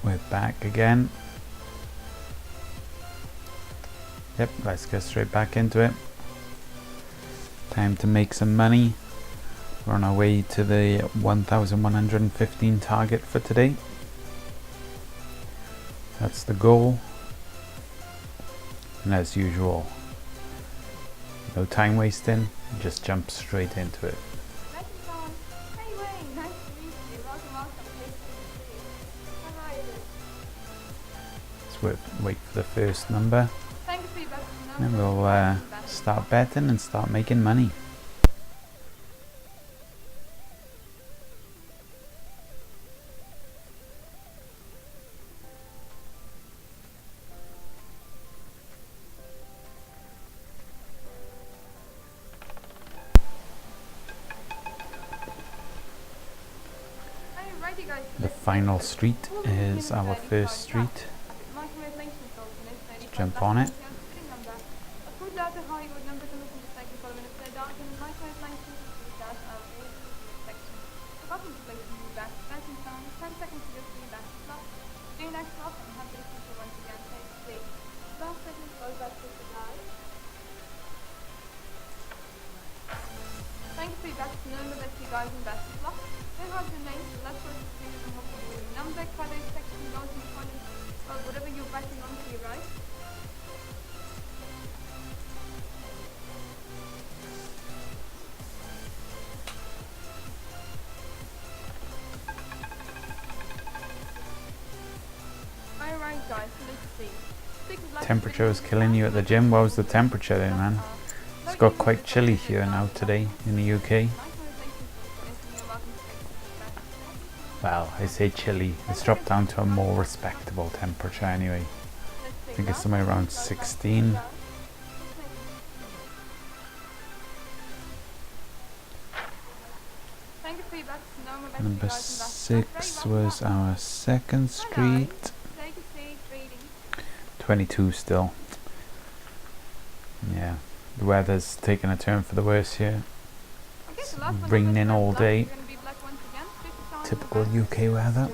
We're back again. Yep, let's go straight back into it. Time to make some money. We're on our way to the 1,115 target for today. That's the goal. And as usual, no time wasting, just jump straight into it. Let's wait for the first number. And we'll start betting and start making money. The final street is our first street. Let's jump on it. Thank you for your best number that you guys and best of luck. Then have your name, let's go to the number, color, section, goes in color, whatever you're betting on to you, right? Alright guys, so let's see. Temperature is killing you at the gym. What was the temperature there, man? It's got quite chilly here now today in the UK. Well, I say chilly. It's dropped down to a more respectable temperature anyway. I think it's somewhere around 16. Number 6 was our second street. 22 still. Yeah, the weather's taking a turn for the worse here. It's raining all day. Typical UK weather.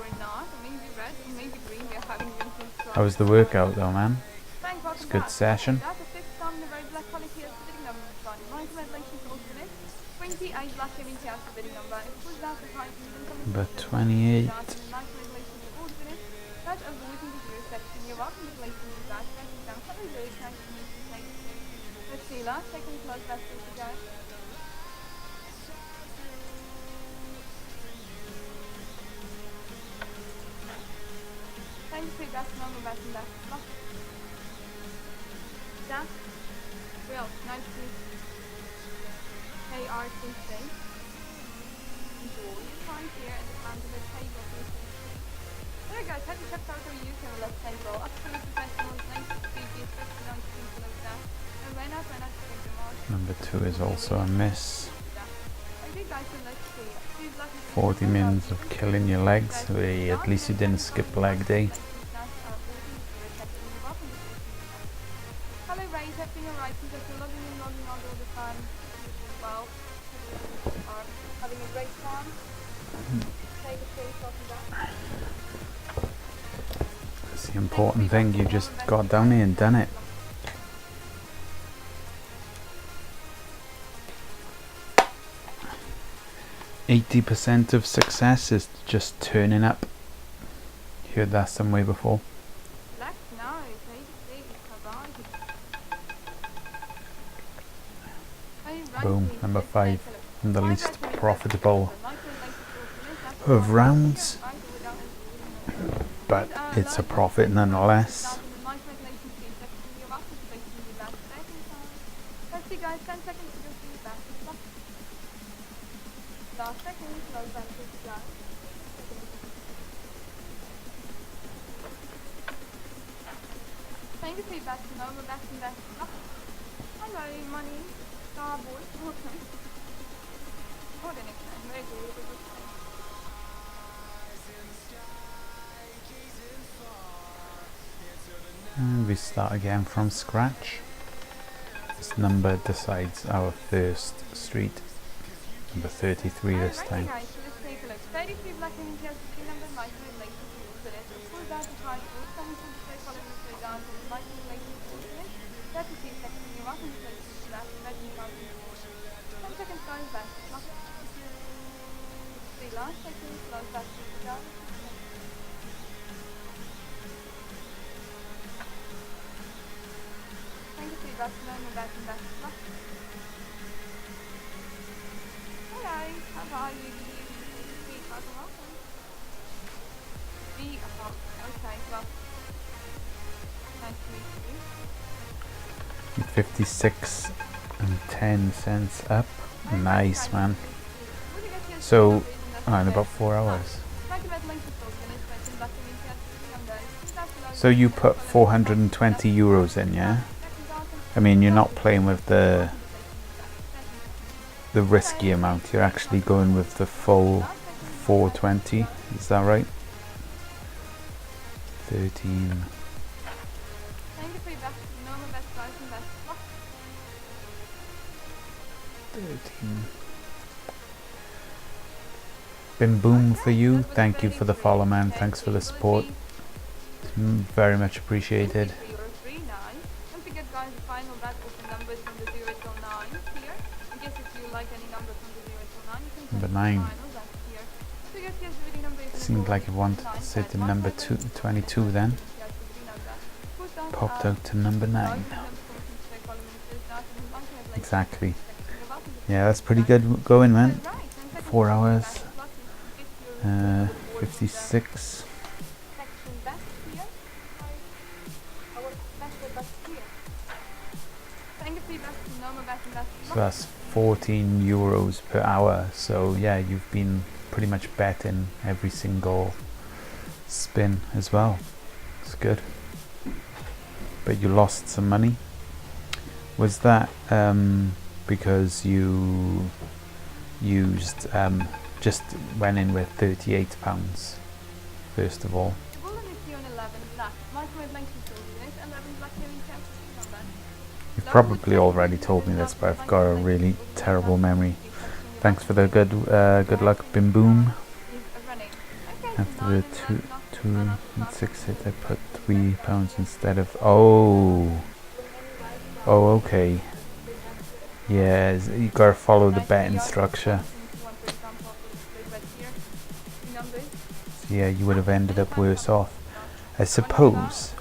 How was the workout though, man? It's a good session. Number 28. Thank you for your best number, best and best. Dan? Real, nice to meet you. Hey, Art, today. Enjoy your time here at the Mandela table. There guys, have you checked out our UK Let's Table? Absolutely professional, nice to speak, especially on people like that. And why not take them out? Number 2 is also a miss. Okay guys, so let's see. 40 minutes of killing your legs. Hey, at least you didn't skip leg day. Hello Ray, everything alright? Since you're logging in, logging out all the time as well. Are having a great time. Take a screenshot of that. That's the important thing, you just got down here and done it. %of success is just turning up. Heard that somewhere before. Boom, number 5, and the least profitable of rounds, but it's a profit nonetheless. Thank you for your best number, best and best. Hello, money. Starboy, welcome. What an nickname, very good. And we start again from scratch. This number decides our first street. Number 33 this time. Guys, so let's take a look. 33 black and number might relate to the full data Hi, welcome to the Play Column with Down to the Lightning Lake Coordinate. 33 seconds, you're welcome to place to that, 13,000. 10 seconds, going back. Lock. 3 last seconds, low back to the down. Thank you for your back, no back and back. Lock. Hello, how are you? Welcome. Okay, well, nice to meet you. 56 and 10 cents up. Nice, man. So, in about 4 hours. So you put 420 euros in, yeah? I mean, you're not playing with the risky amount. You're actually going with the full 420. Is that right? 13. Thank you for your best, normal best price and best. 13. Been boom for you. Thank you for the follow, man. Thanks for the support. Very much appreciated. Don't forget, guys, the final bet with the numbers from the 0 till 9 here. I guess if you like any number from the 0 till 9, you can Number 9. Seemed like it wanted to sit in number 22 then. Popped out to number 9. Exactly. Yeah, that's pretty good going, man. 4 hours. 56. So that's 14 euros per hour. So yeah, you've been pretty much betting every single spin as well. It's good. But you lost some money. Was that because you used just went in with £38 first of all? You've probably already told me this, but I've got a really terrible memory. Thanks for the good luck, Bim Boom. After the 2 and 6 hit, I put £3 instead of. Oh, okay. Yeah, you gotta follow the betting structure. So yeah, you would have ended up worse off, I suppose.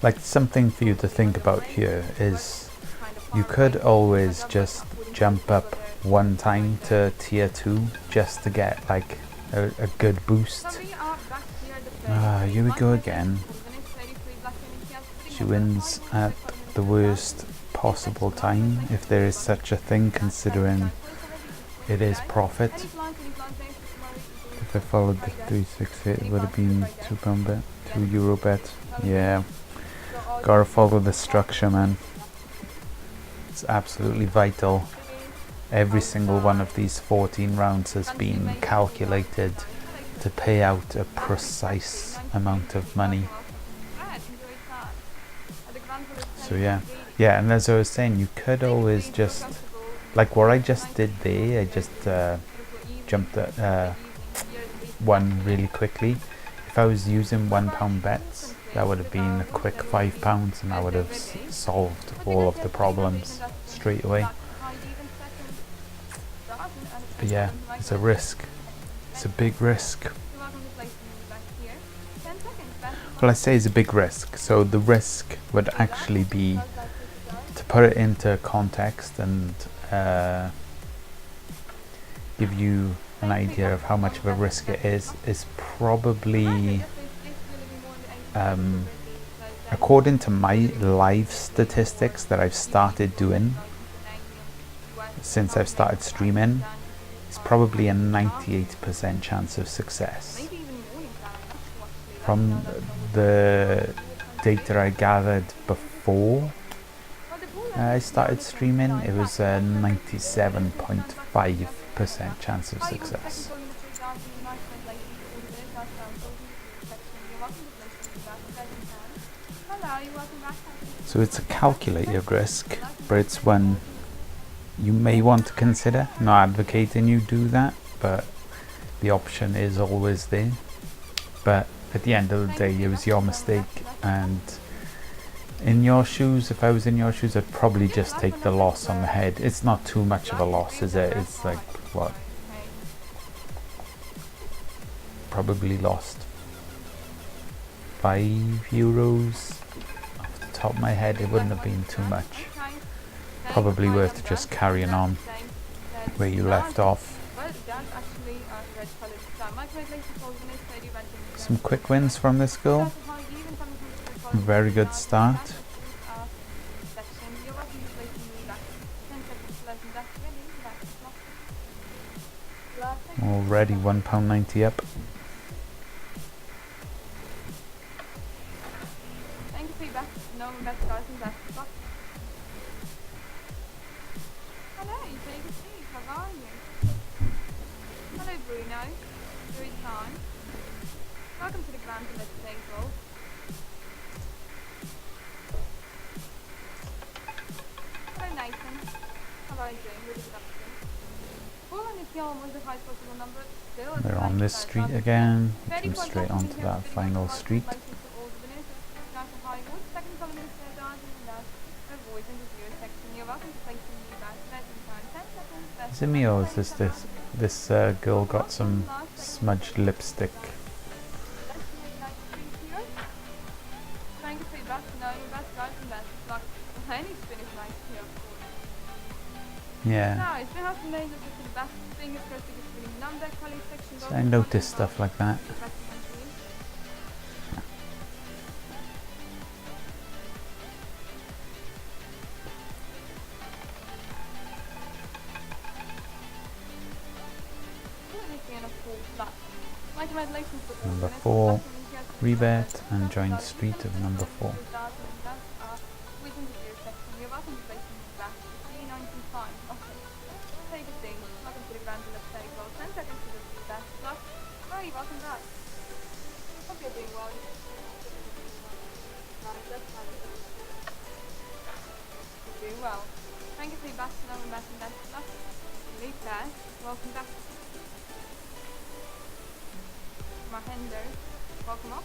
Like, something for you to think about here is you could always just jump up one time to tier 2 just to get like a good boost. Here we go again. She wins at the worst possible time, if there is such a thing, considering it is profit. If I followed the 368, it would have been £2 bet, €2 bet. Yeah. Gotta follow the structure, man. It's absolutely vital. Every single one of these 14 rounds has been calculated to pay out a precise amount of money. So yeah, and as I was saying, you could always just, like what I just did there, I just jumped at one really quickly. If I was using £1 bets, that would have been a quick £5 and I would have solved all of the problems straight away. But yeah, it's a risk. It's a big risk. Well, I say it's a big risk. So the risk would actually be, to put it into context and give you an idea of how much of a risk it is probably, according to my live statistics that I've started doing since I've started streaming, it's probably a 98% chance of success. From the data I gathered before I started streaming, it was a 97.5% chance of success. So it's a calculated risk, but it's one you may want to consider. I'm not advocating you do that, but the option is always there. But at the end of the day, it was your mistake, and in your shoes, if I was in your shoes, I'd probably just take the loss on the head. It's not too much of a loss, is it? It's like, what? Probably lost €5. Off the top of my head, it wouldn't have been too much. Probably worth just carrying on where you left off. Some quick wins from this girl. Very good start. Already £1.90 up. Thank you for your best. No, best guys and best luck. Hello, take a seat. How are you? Hello, Bruno. Good time. Welcome to the Grand Let's table. Hello, Nathan. How are you doing? Really good afternoon. Ball on the field was the highest possible number. Still, We're on this street again. Go straight onto that final street. Is it me, or is this girl got some smudged lipstick? Thank you for your best. No, your best guys and best luck. Any spin is nice here, of course. Yeah. No, it's been hard to make this the best thing is because it's spinning number quality section. So I noticed stuff like that. Number 4, rebet and join street of number 4. Well, thank you for your best and best luck. Leave there. Welcome back. Mahender, welcome up.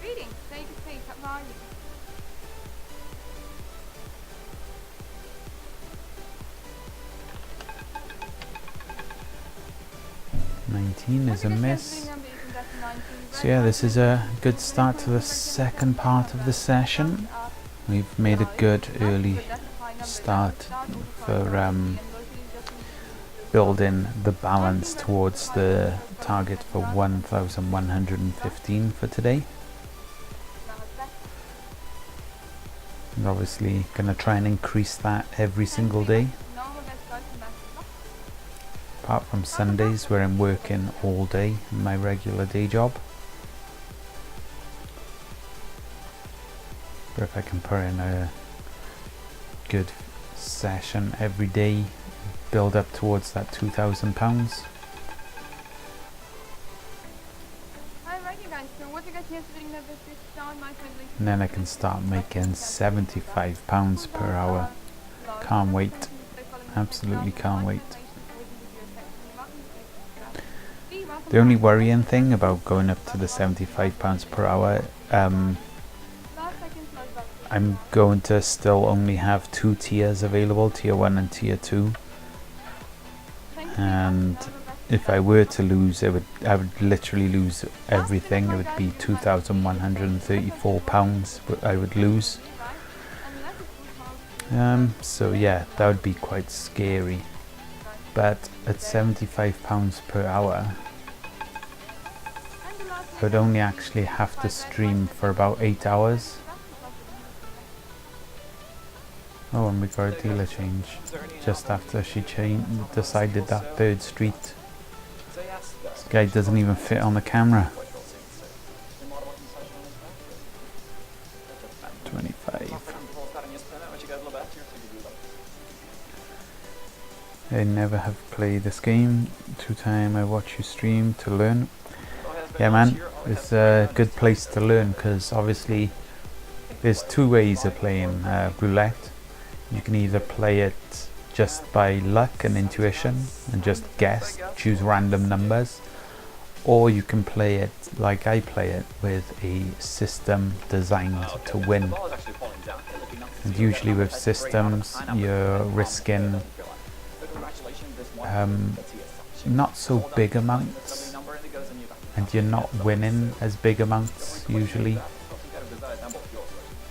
Greetings, take a seat, how are you? $19 is a miss. So yeah, this is a good start to the second part of the session. We've made a good early start for building the balance towards the target for 1,115 for today. And obviously gonna try and increase that every single day, apart from Sundays where I'm working all day in my regular day job. But if I can put in a good session every day, build up towards that £2,000. And then I can start making £75 per hour. Can't wait. Absolutely can't wait. The only worrying thing about going up to the £75 per hour, I'm going to still only have 2 tiers available, tier 1 and tier 2. And if I were to lose, I would literally lose everything. It would be £2,134 I would lose. So yeah, that would be quite scary. But at £75 per hour, I would only actually have to stream for about 8 hours. Oh, and we got a dealer change just after she decided that third street. This guy doesn't even fit on the camera. 25. I never have played this game. 2 times I watch you stream to learn. Yeah man, it's a good place to learn because obviously there's 2 ways of playing roulette. You can either play it just by luck and intuition and just guess, choose random numbers, or you can play it like I play it, with a system designed to win. And usually with systems, you're risking not so big amounts, and you're not winning as big amounts usually.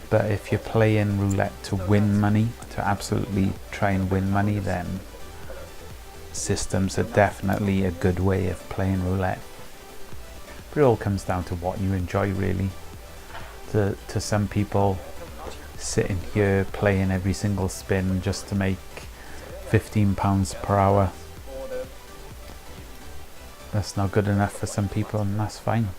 But if you're playing roulette to win money, to absolutely try and win money, then systems are definitely a good way of playing roulette. But it all comes down to what you enjoy, really. To some people, sitting here playing every single spin just to make £15 per hour, that's not good enough for some people, and that's fine.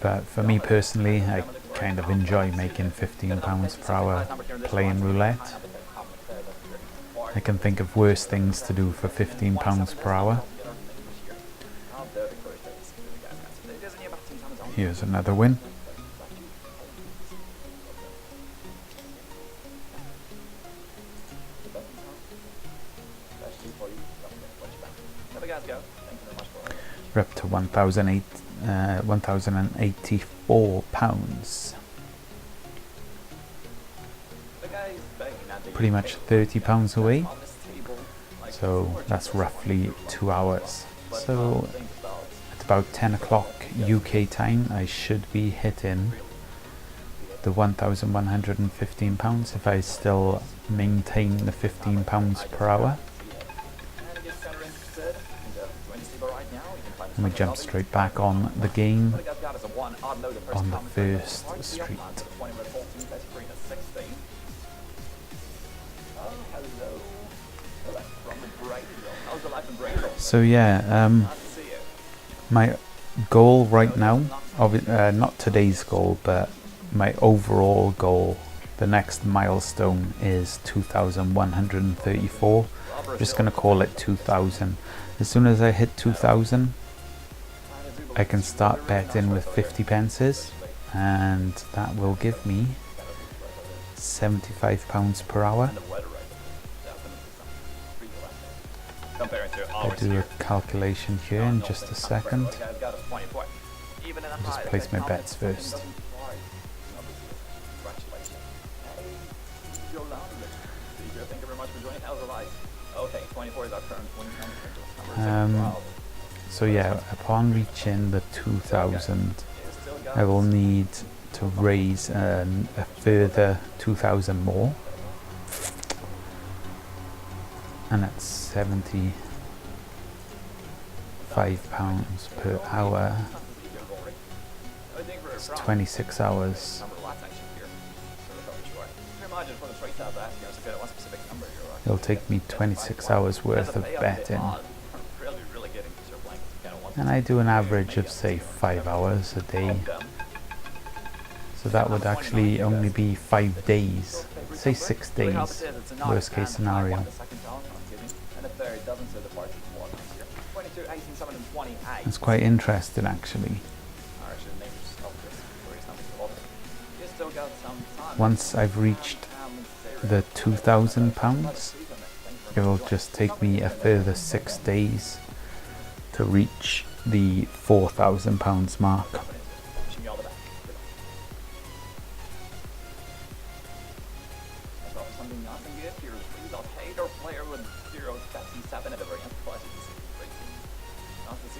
But for me personally, I kind of enjoy making £15 per hour playing roulette. I can think of worse things to do for £15 per hour. Here's another win. We're up to £1,084. Pretty much £30 away. So that's roughly 2 hours. So at about 10 o'clock UK time, I should be hitting the £1,115 if I still maintain the £15 per hour. And we jump straight back on the game on the first street. So yeah, my goal right now, not today's goal, but my overall goal, the next milestone is 2,134. I'm just going to call it 2,000. As soon as I hit 2,000, I can start betting with 50 pences, and that will give me £75 per hour. I'll do a calculation here in just a second. I'll just place my bets first. So yeah, upon reaching the 2,000, I will need to raise a further 2,000 more, and that's £75 per hour. It's 26 hours. It'll take me 26 hours worth of betting, and I do an average of say 5 hours a day, so that would actually only be 5 days, say 6 days, worst case scenario. It's quite interesting actually. Once I've reached the £2,000, it will just take me a further 6 days to reach the £4,000 mark.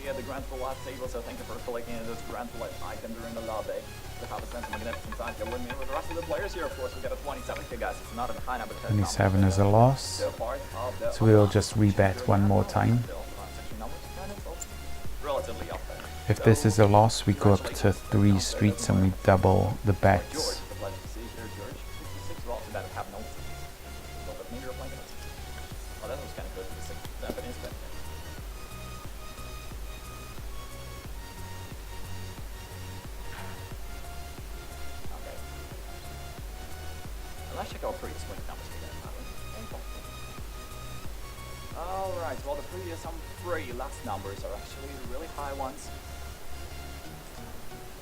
The Grand Roulette table, so thank you for clicking in this Grand Roulette icon during the lobby. To have a sense of magnificent time here with me with the rest of the players here. Of course, we got a 27 here, guys. It's not a high number. 27 is a loss, so we'll just rebet one more time. If this is a loss, we go up to 3 streets and we double the bets. Let's check out three swing numbers we got. Alright, well the previous three last numbers are actually really high ones.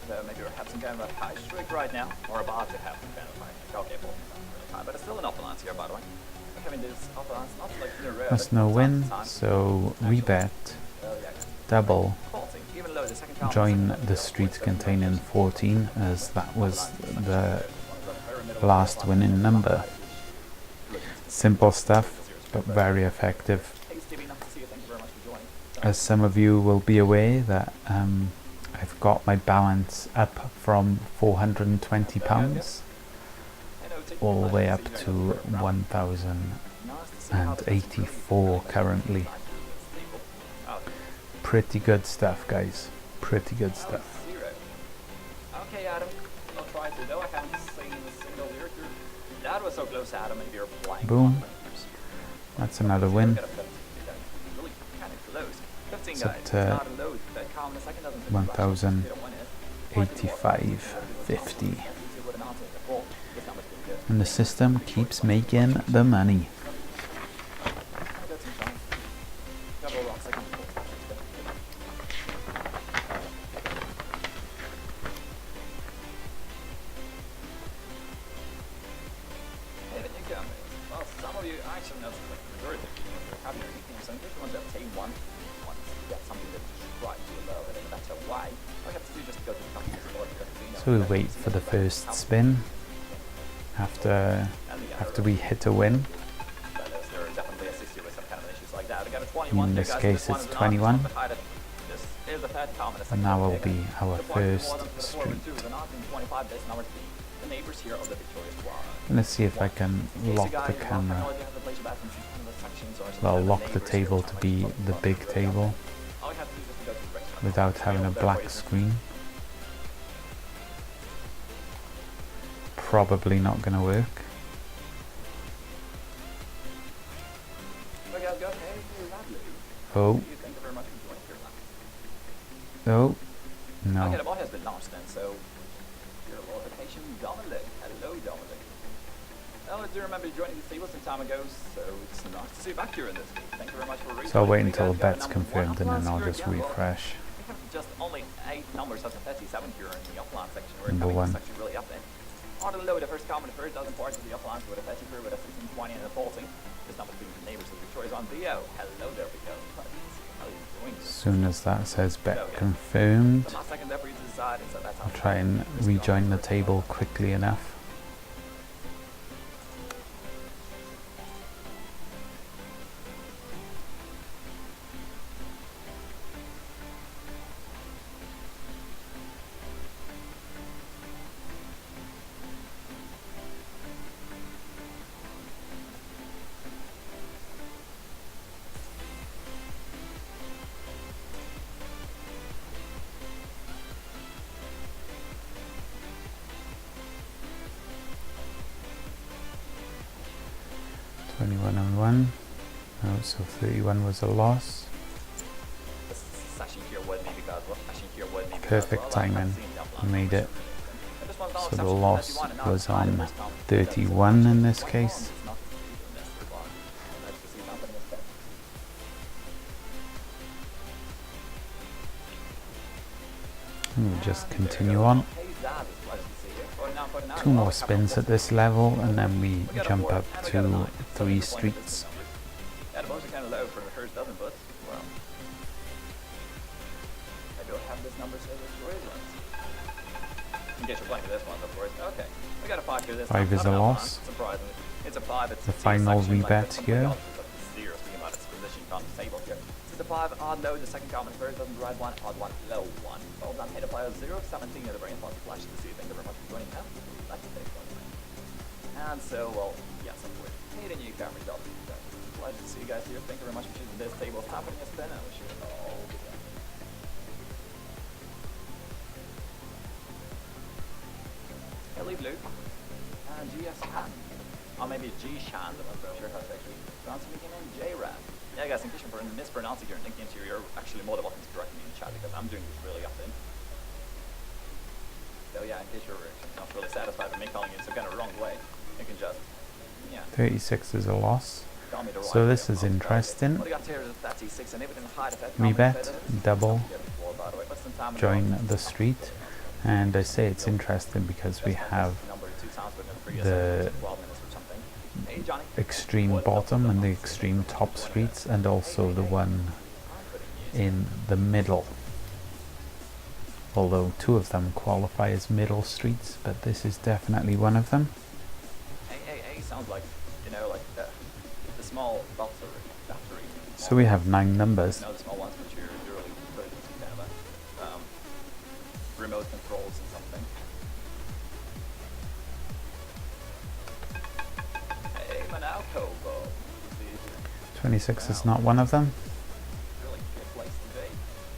So maybe we're having some kind of a high streak right now, or about to have some kind of a high streak. Okay, well, not really high, but it's still enough balance here, by the way. That's no win, so rebet, double, join the streets containing 14, as that was the last winning number. Simple stuff, but very effective. As some of you will be aware that I've got my balance up from £420 all the way up to 1,084 currently. Pretty good stuff, guys. Pretty good stuff. Okay, Adam. I'll try to, though I haven't seen a single lyric. That was so close, Adam, and you're playing. Boom. That's another win. Really kind of close. 15 It's guys. at Not a load. That calm in a second doesn't 1,085.50. And the system keeps making the money. So we wait for the first spin after we hit a win. In this case it's 21, and now will be our first street. Let's see if I can lock the camera. Well, lock the table to be the big table without having a black screen. Probably not going to work. Oh. Oh. No. Okay, the ball has been launched then, so your location, Dominic. Hello, Dominic. Well, I do remember joining the table some time ago, so it's nice to see you back here in this game. Thank you very much for reading. So I'll wait until the bet's confirmed and then I'll just refresh. We have just only 8 numbers out of 37 here in the upland section. Where Number 1. It's actually really up there. Auto load, the first comment, the first dozen parts of the uplands with a 33 with a 16, 20 and a 40. This number's being the neighbors of Victoria's on Theo. Hello there, Vico. How are you doing? As soon as that says bet confirmed, I'll try and rejoin the table quickly enough. $21.01. Oh, so 31 was a loss. Perfect timing. I made it. So the loss was on 31 in this case. And we'll just continue on. 2 more spins at this level and then we jump up to 3 streets. Yeah, the bones are kind of low for the first dozen, but, well, I don't have this number saved as Royal. In case you're playing this one, of course. Okay, we got a 5 here this 5 is a loss. Surprisingly. It's a 5. It's The final rebet here. Speaking about its position on the table here. This is a 5 odd low, the second comment first doesn't right 1, odd 1, low 1. Well done, hit a player 0, 17 at the brain flash to see. Thank you very much for joining now. That's a big one. And so, well, yes, of course. Hey, the new camera job. Pleasure to see you guys here. Thank you very much for choosing this table. Happening a spin. I wish you all the best. Ellie Blue. And GS Han. Or maybe G Shan, I'm not sure how to actually pronounce it again. J-Ran. Yeah, guys, in case you're mispronouncing your nickname here, you're actually more than welcome to correct me in the chat because I'm doing this really often. So yeah, in case you're not really satisfied with me calling you in some kind of wrong way, you can just, yeah. 36 is a loss. So this is interesting. Rebet, double, join the street. And I say it's interesting because we have the Hey, Johnny. extreme bottom and the extreme top streets, and also the one in the middle. Although two of them qualify as middle streets, but this is definitely one of them. Hey, sounds like, you know, like the small battery. So we have 9 numbers. You know, the small ones which you're really put it into kind of a remote controls and something. Hey, Manauco, Bob. 26 is not one of them. Really good place to be.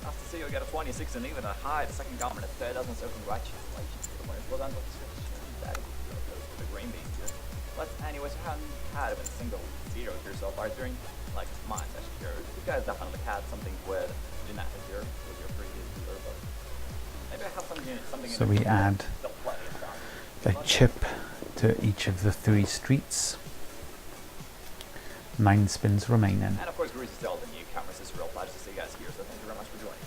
Nice to see you get a 26 and even a high, the second comment at third doesn't, so congratulations to the winners. Well done, Dr. Switch. That goes for the green beans here. But anyways, we haven't had even a single zero here so far during like my session here. You guys definitely had something with United here with your previous dealer, but maybe I have something So in we the add still plenty of time. a chip to each of the 3 streets. 9 spins remaining. And of course, Greece is still the newcomers. It's a real pleasure to see you guys here, so thank you very much for joining.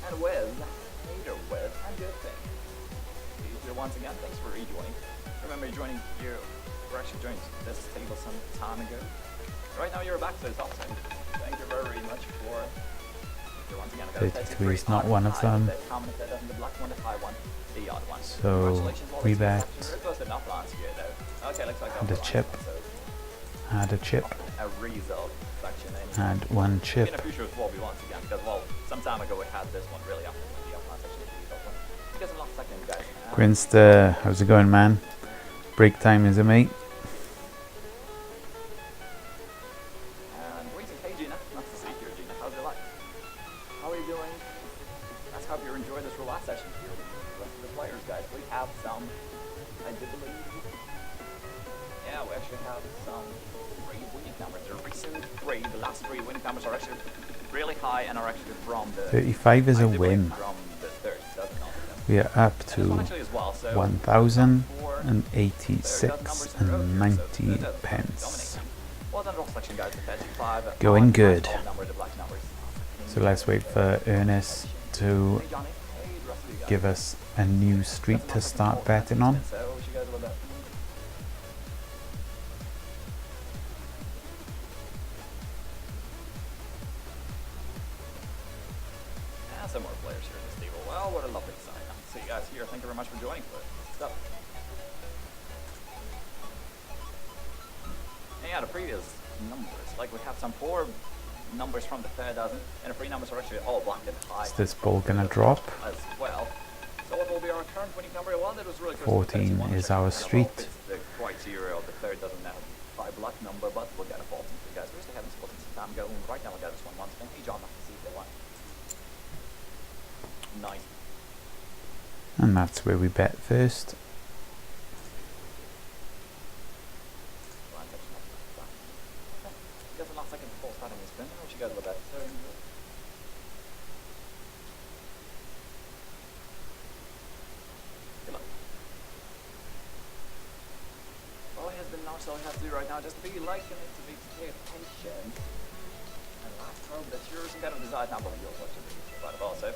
And with Hater with and good thing. Here once again, thanks for rejoining. Remember joining you were actually joined this table some time ago. Right now you're back to the top 10. Thank you very much for here once again. 33 is not one of them. The black one, the high one, the odd one. So Congratulations, we Wallace. bet. You're close enough last year though. Okay, looks like And a that's chip. so Add a chip. a result section anyway. And 1 In chip. the future it will be once again because well some time ago we had this one really up in the upline section of the result one. Because in last second guys. Grinster, how's it going, man? Break time, is it, mate? And greetings, hey Gina. Nice to see you here, Gina. How's your life? How are you doing? Let's hope you're enjoying this relaxed session here with the rest of the players, guys. We have some, I do believe, yeah, we actually have some 3 winning numbers. The recent 3, the last 3 winning numbers are actually really high and are actually from the 35 is I a do believe win. from the 37 of them. We are up And this one to actually as well, so 1,086 and 90 pence. well done, roll selection, guys. The 35 Going good. number, the black numbers. So let's wait for Ernest to Hey Johnny, hey the rest of you guys. give us a new street to start betting on. So, wish you guys all the best. And some more players here in this table. Well, what a lovely sign. See you guys here. Thank you very much for joining for stuff. And yeah, the previous numbers, like we have some 4 numbers from the third dozen, and the 3 numbers are actually all black and high. Is this ball gonna drop? As well. So what will be our current winning number? Well, that was really close to 14 31. is our I don't know if street. it's the criteria of the third doesn't have a black number, but we'll get a 14 for you guys. We usually haven't spoken some time ago, and right now we'll get this one once again. Hey John, nice to see you there one. Nice. And that's where we bet first. Blind touch, nice. Okay. You guys are last second before starting this spin. I wish you guys were better. So, good luck. All he has been launched, all he has to do right now is just be liking it, to be pay attention. And last hope that yours and kind of desired number of yours, watching the video, but also.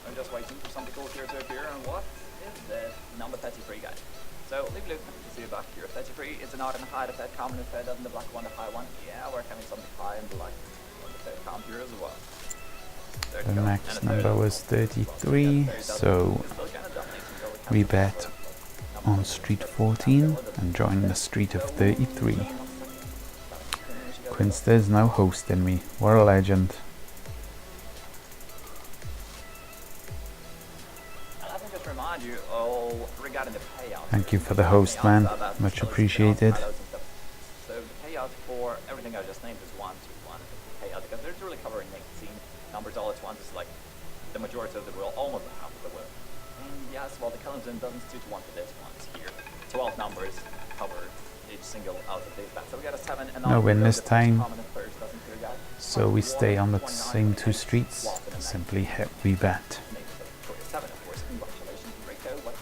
I'm just waiting for something cool here to appear, and what is this? Number 33, guys. So, leave Luke to see you back here. 33 is an odd and a high, the third common, the third dozen, the black one, the high one. Yeah, we're having something high and black on the third count here as well. Third The count, next and a third number dozen. was 33, so we bet on street 14 and join the street of 33. Quinster's now hosting me. What a legend. Remind you all regarding the payout. Thank you for the host, man. Much appreciated. So the payout for everything I just named is 1 to 1 payout because they're really covering 18 numbers all at once. It's like the majority of the will, almost half of the will. And yes, well the Callington doesn't 2 to 1 for this one here. 12 numbers cover each single out of these bets. So we got a 7 and No win this time. So So we stay on the same 2 streets. Simply hit we bet. 7, of course. Congratulations, Rico. What?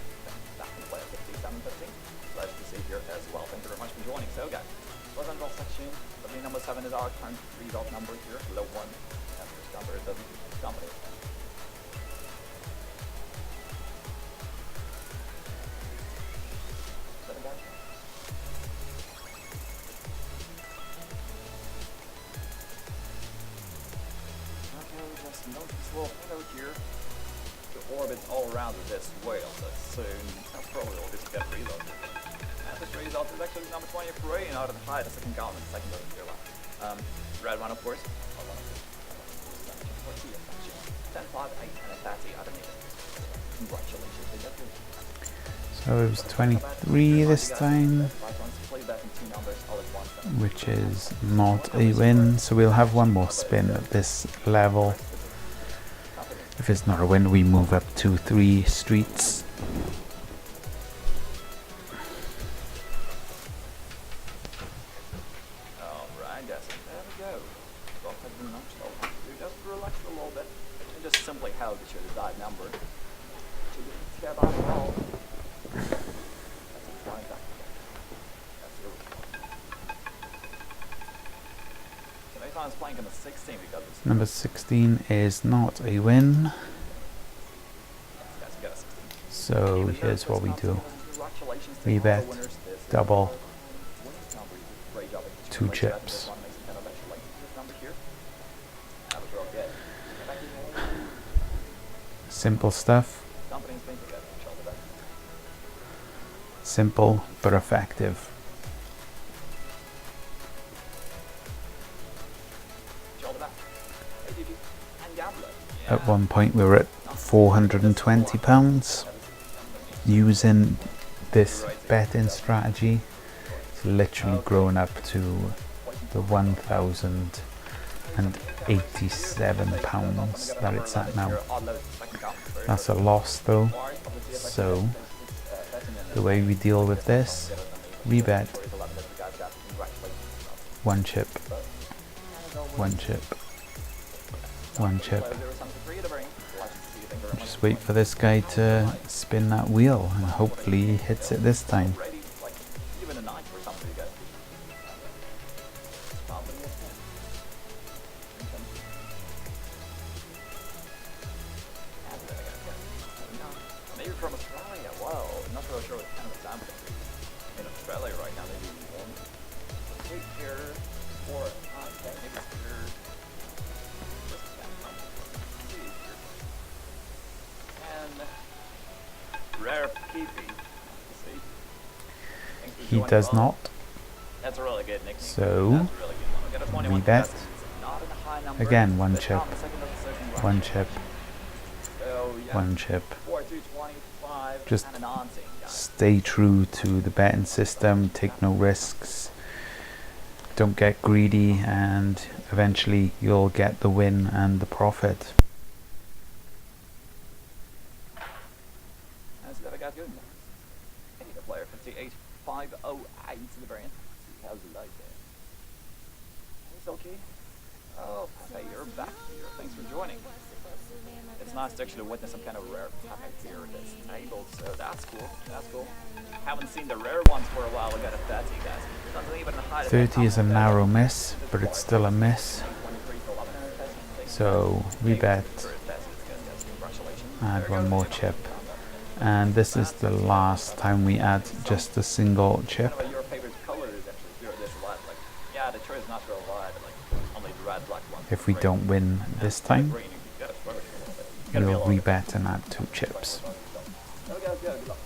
Back in the way of 57-15. Pleasure to see you here as well. Thank you very much for joining. So, guys, was on roll section. The number 7 is our current result number here. Low 1. And this number doesn't dominate. gotcha. Okay, just note this little note here. The orbits all around this whale, so soon that's probably will just get reloaded. And this result is actually number 23, and out of the high, the second column, the second of the zero. Red one, of course. 10, 5, 8, and a 30 out of me. Congratulations, they got through. So it was 23 this time, which is not a win. So we'll have one more spin at this level. If it's not a win, we move up to 3 streets. Alright guys, there we go. Well, thank you very much. All I have to do just relax a little bit and just simply held to the desired number. So you don't care about it all. That's a fine back. That's your so Nathan's playing on the 16 because it's Number 16 is not a win. guys got a 16. So here's what we do. Congratulations to We all the bet winners this double, winners number. You did a great job at 2 this chips. one makes it kind of like this number here. That was real good. Thank you. Simple stuff. Companies think they got each other back. Simple but effective. Shoulder back. Hey, GG. And Gambler. At one point we were at £420 using this betting strategy. It's literally grown up to the £1,087 that it's at now. That's a loss though. So the way we deal with this, rebet 1 chip, 1 chip, 1 chip. Just wait for this guy to spin that wheel and hopefully he hits it this time. Even a 9 for something you guys. Maybe from Australia. Wow, not really sure what kind of example in Australia right now. Maybe one. Take care for okay, maybe it's here. Just see here. And rare peepee. See. Thanks for He joining, does Bob. not. That's a really good nickname. So, That's a really good one. We got a 21 rebet. contestants. Not in a high number. Again, 1 But chip, down the second of the second round. 1 chip, So, yeah. 1 chip. 4, 2, 25, Just and an on-scene, guys. Stay true to the betting system, take no risks, don't get greedy, and eventually you'll get the win and the profit. That's what I got good. I need a player 58508 to the brand. See how's it like that. It's okay. Oh, Pepe, you're back here. Thanks for joining. It's nice to actually witness some kind of rare Pepe here at this table, so that's cool. That's cool. Haven't seen the rare ones for a while. We got a 30, guys. Doesn't even hide 30 is a narrow miss, but it's still a miss. So we bet, add 1 more chip. And this is the last time we add just a single chip. Your favorite color is actually this red. Like, yeah, the choice is not real red, like only the red, black one. If we don't win this time, Green, you gotta throw it a little bit. You gotta be a we'll little bit. rebet and add 2 chips. There we go, good luck.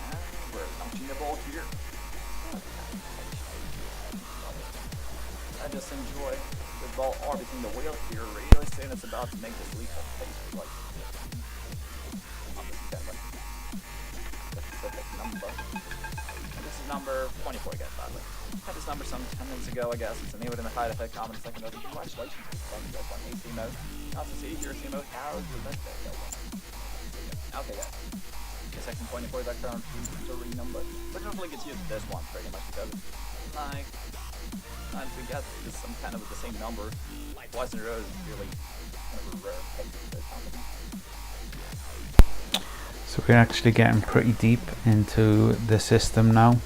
And we're launching the ball here. I just enjoy the ball orbiting the wheel here. Really soon it's about to make this leap of faith. Like, on this camera. Specific number. And this is number 24 again, by the way. Had this number some 10 minutes ago, I guess. It's enabled in the high effect comment second note. Congratulations. Thank you guys on AC mode. Nice to see you here, C mode. How's your birthday going? Okay, guys. The section 24 is our current victory number. But hopefully gets used to this one pretty much because like and to get this some kind of the same number like twice in a row is really kind of a rare case for this company. So we're actually getting pretty deep into the system now.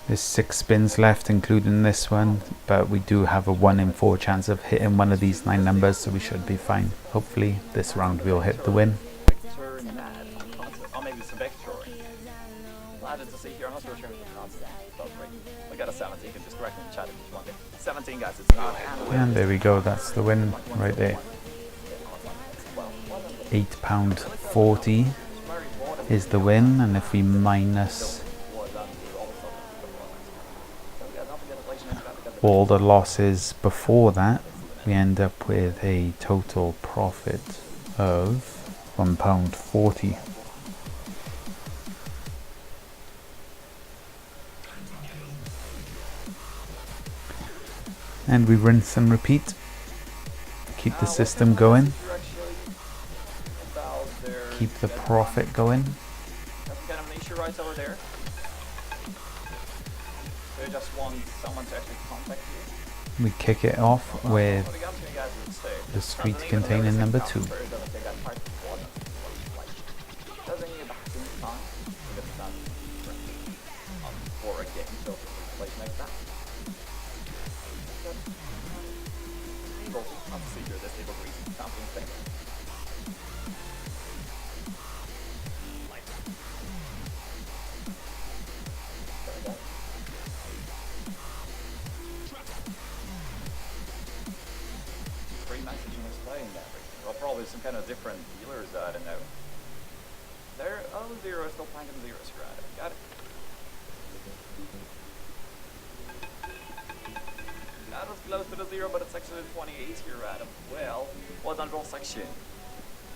There's 6 spins left, including this one, but we do have a 1 in 4 chance of hitting one of these 9 numbers, so we should be fine. Hopefully this round we'll hit the win. Victor Nat. Or maybe it's a Victor. Glad to see here. I'm not sure if it's right. We got a 17. You can just correct me in the chat if you want it. 17, guys. It's not. And there we go, that's the win right there. £8.40 is the win, and if we minus all the losses before that, we end up with a total profit of £1.40. And we rinse and repeat. Keep the system going. Keep the profit going. Some kind of an issue right over there. They just want someone to actually contact you. We kick it off with the street containing number 2. Probably some kind of different dealers, I don't know. There, oh, 0, still planking 0s, right? Got it. That was close to the 0, but it's actually 28 here, Adam. Well done, roll section.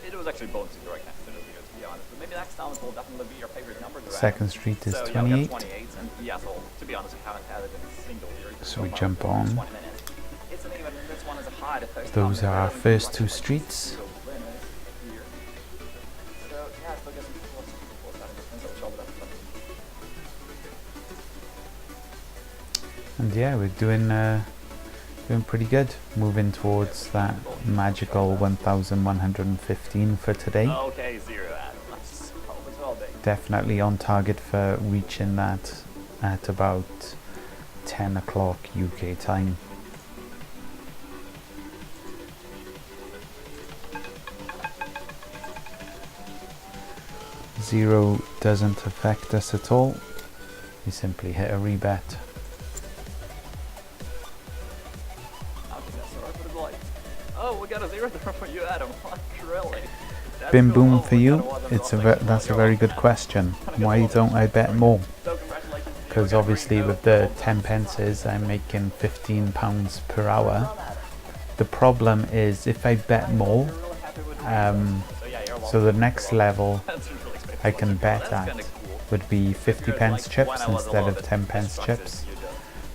It was actually bonus to the right next to the 0, to be honest. But maybe next time it will definitely be your favorite number. Second street is so, 28. Yeah, we have 28, and yeah, so to be honest, we haven't had it in a single year. So we jump on. It's an even, this one is a high. Those are our first 2 streets. And yeah, we're doing pretty good. Moving towards that magical 1,115 for today. Okay, 0, Adam. Definitely on target for reaching that at about 10 o'clock UK time. Zero doesn't affect us at all. We simply hit a rebet. Oh, we got a 0 there for you, Adam. Really? Bim boom for you. That's a very good question. Why don't I bet more? Because obviously with the 10 pences I'm making £15 per hour. The problem is if I bet more, so the next level I can bet at would be 50 pence chips instead of 10 pence chips.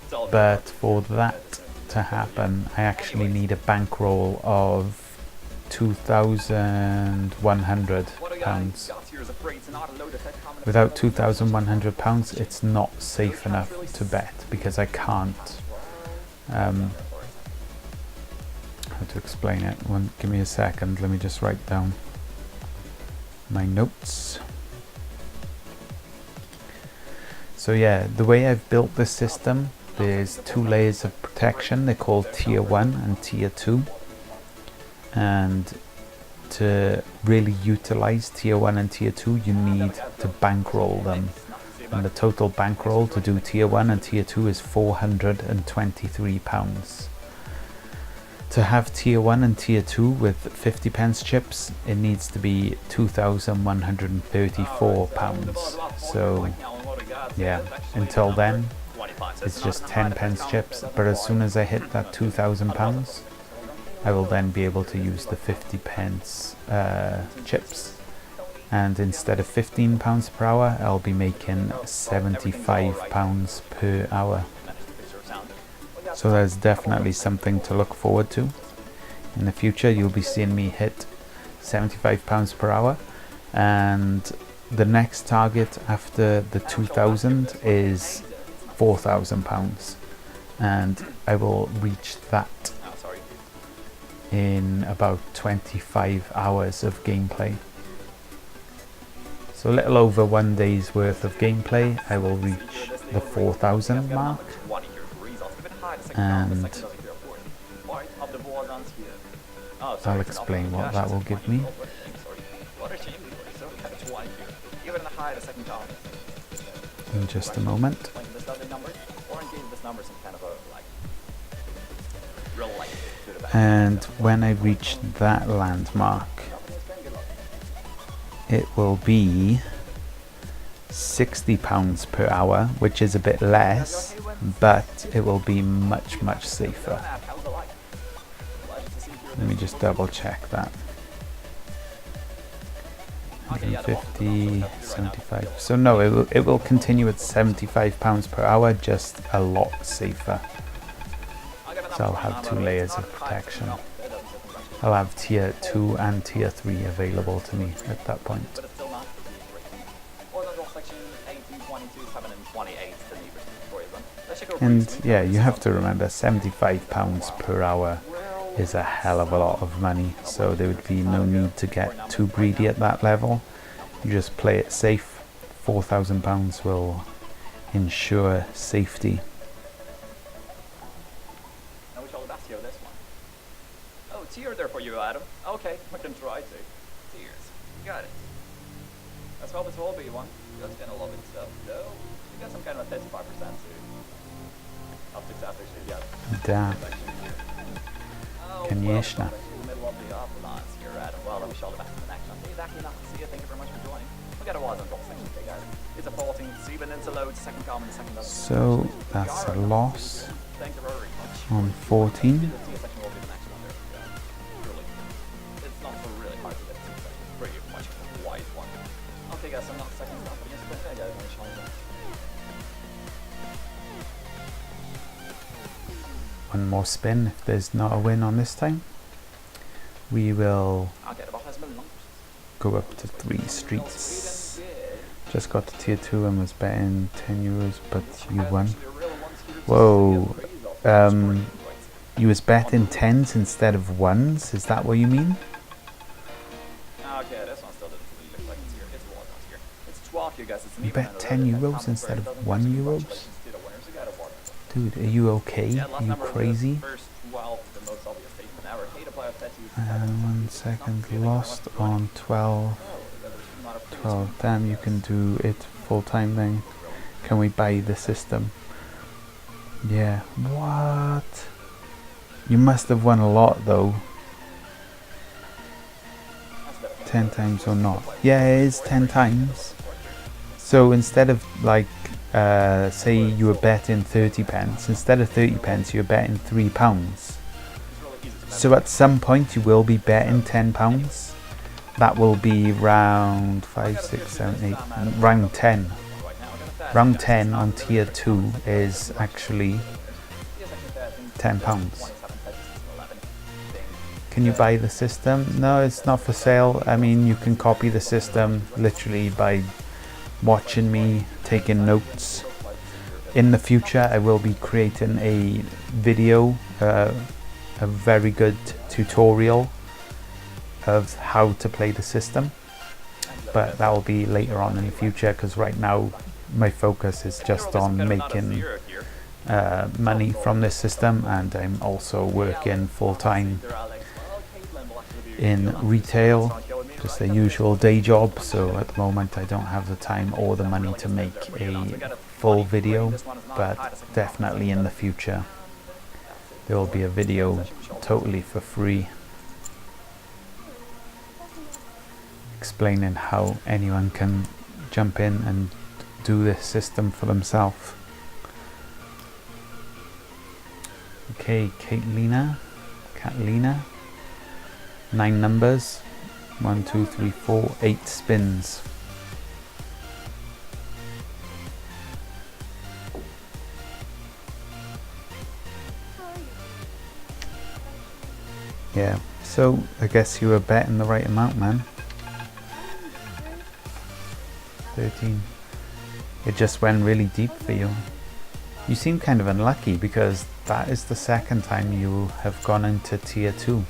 But for that to happen, I actually need a bankroll of £2,100. Without £2,100, it's not safe enough to bet because I can't. How to explain it? Give me a second. Let me just write down my notes. So yeah, the way I've built this system, there's 2 layers of protection. They're called tier 1 and tier 2. And to really utilize tier 1 and tier 2, you need to bankroll them. And the total bankroll to do tier 1 and tier 2 is £423. To have tier 1 and tier 2 with 50 pence chips, it needs to be £2,134. So yeah, until then it's just 10 pence chips, but as soon as I hit that £2,000, I will then be able to use the 50 pence chips, and instead of £15 per hour, I'll be making £75 per hour. So there's definitely something to look forward to. In the future you'll be seeing me hit £75 per hour, and the next target after the 2,000 is £4,000, and I will reach that in about 25 hours of gameplay. So a little over 1 day's worth of gameplay, I will reach the 4,000 mark. And I'll explain what that will give me. In just a moment. And when I reach that landmark, it will be £60 per hour, which is a bit less, but it will be much, much safer. Let me just double check that. 150, 75. So no, it will continue at £75 per hour, just a lot safer. So I'll have 2 layers of protection. I'll have tier 2 and tier 3 available to me at that point. And yeah, you have to remember, £75 per hour is a hell of a lot of money, so there would be no need to get too greedy at that level. You just play it safe. £4,000 will ensure safety. Oh, tier there for you, Adam. Okay, we can try to. Tiers. Got it. Let's hope it's all B1. That's gonna love it stuff. No, you got some kind of 35% too. Up to that actually, yeah. Damn. Конечно. So that's a loss on 14. One more spin if there's not a win on this time. We will go up to 3 streets. Just got to tier 2 and was betting €10, but you won. Whoa. You was betting 10s instead of 1s, is that what you mean? You bet €10 instead of €1? Dude, are you okay? Are you crazy? 1 second, lost on 12. 12, damn, you can do it full time then. Can we buy the system? Yeah, what? You must have won a lot though. 10 times or not? Yeah, it is 10 times. So instead of like, say you were betting 30 pence, instead of 30 pence you're betting £3. So at some point you will be betting £10. That will be round 5, 6, 7, 8, round 10. Round 10 on tier 2 is actually £10. Can you buy the system? No, it's not for sale. I mean, you can copy the system literally by watching me taking notes. In the future I will be creating a video, a very good tutorial of how to play the system, but that will be later on in the future, because right now my focus is just on making money from this system, and I'm also working full-time in retail, just a usual day job, so at the moment I don't have the time or the money to make a full video, but definitely in the future there will be a video totally for free explaining how anyone can jump in and do this system for themselves. Okay, Catalina, 9 numbers, 1, 2, 3, 4, 8 spins. Yeah, so I guess you were betting the right amount, man. 13. It just went really deep for you. You seem kind of unlucky because that is the second time you have gone into tier 2.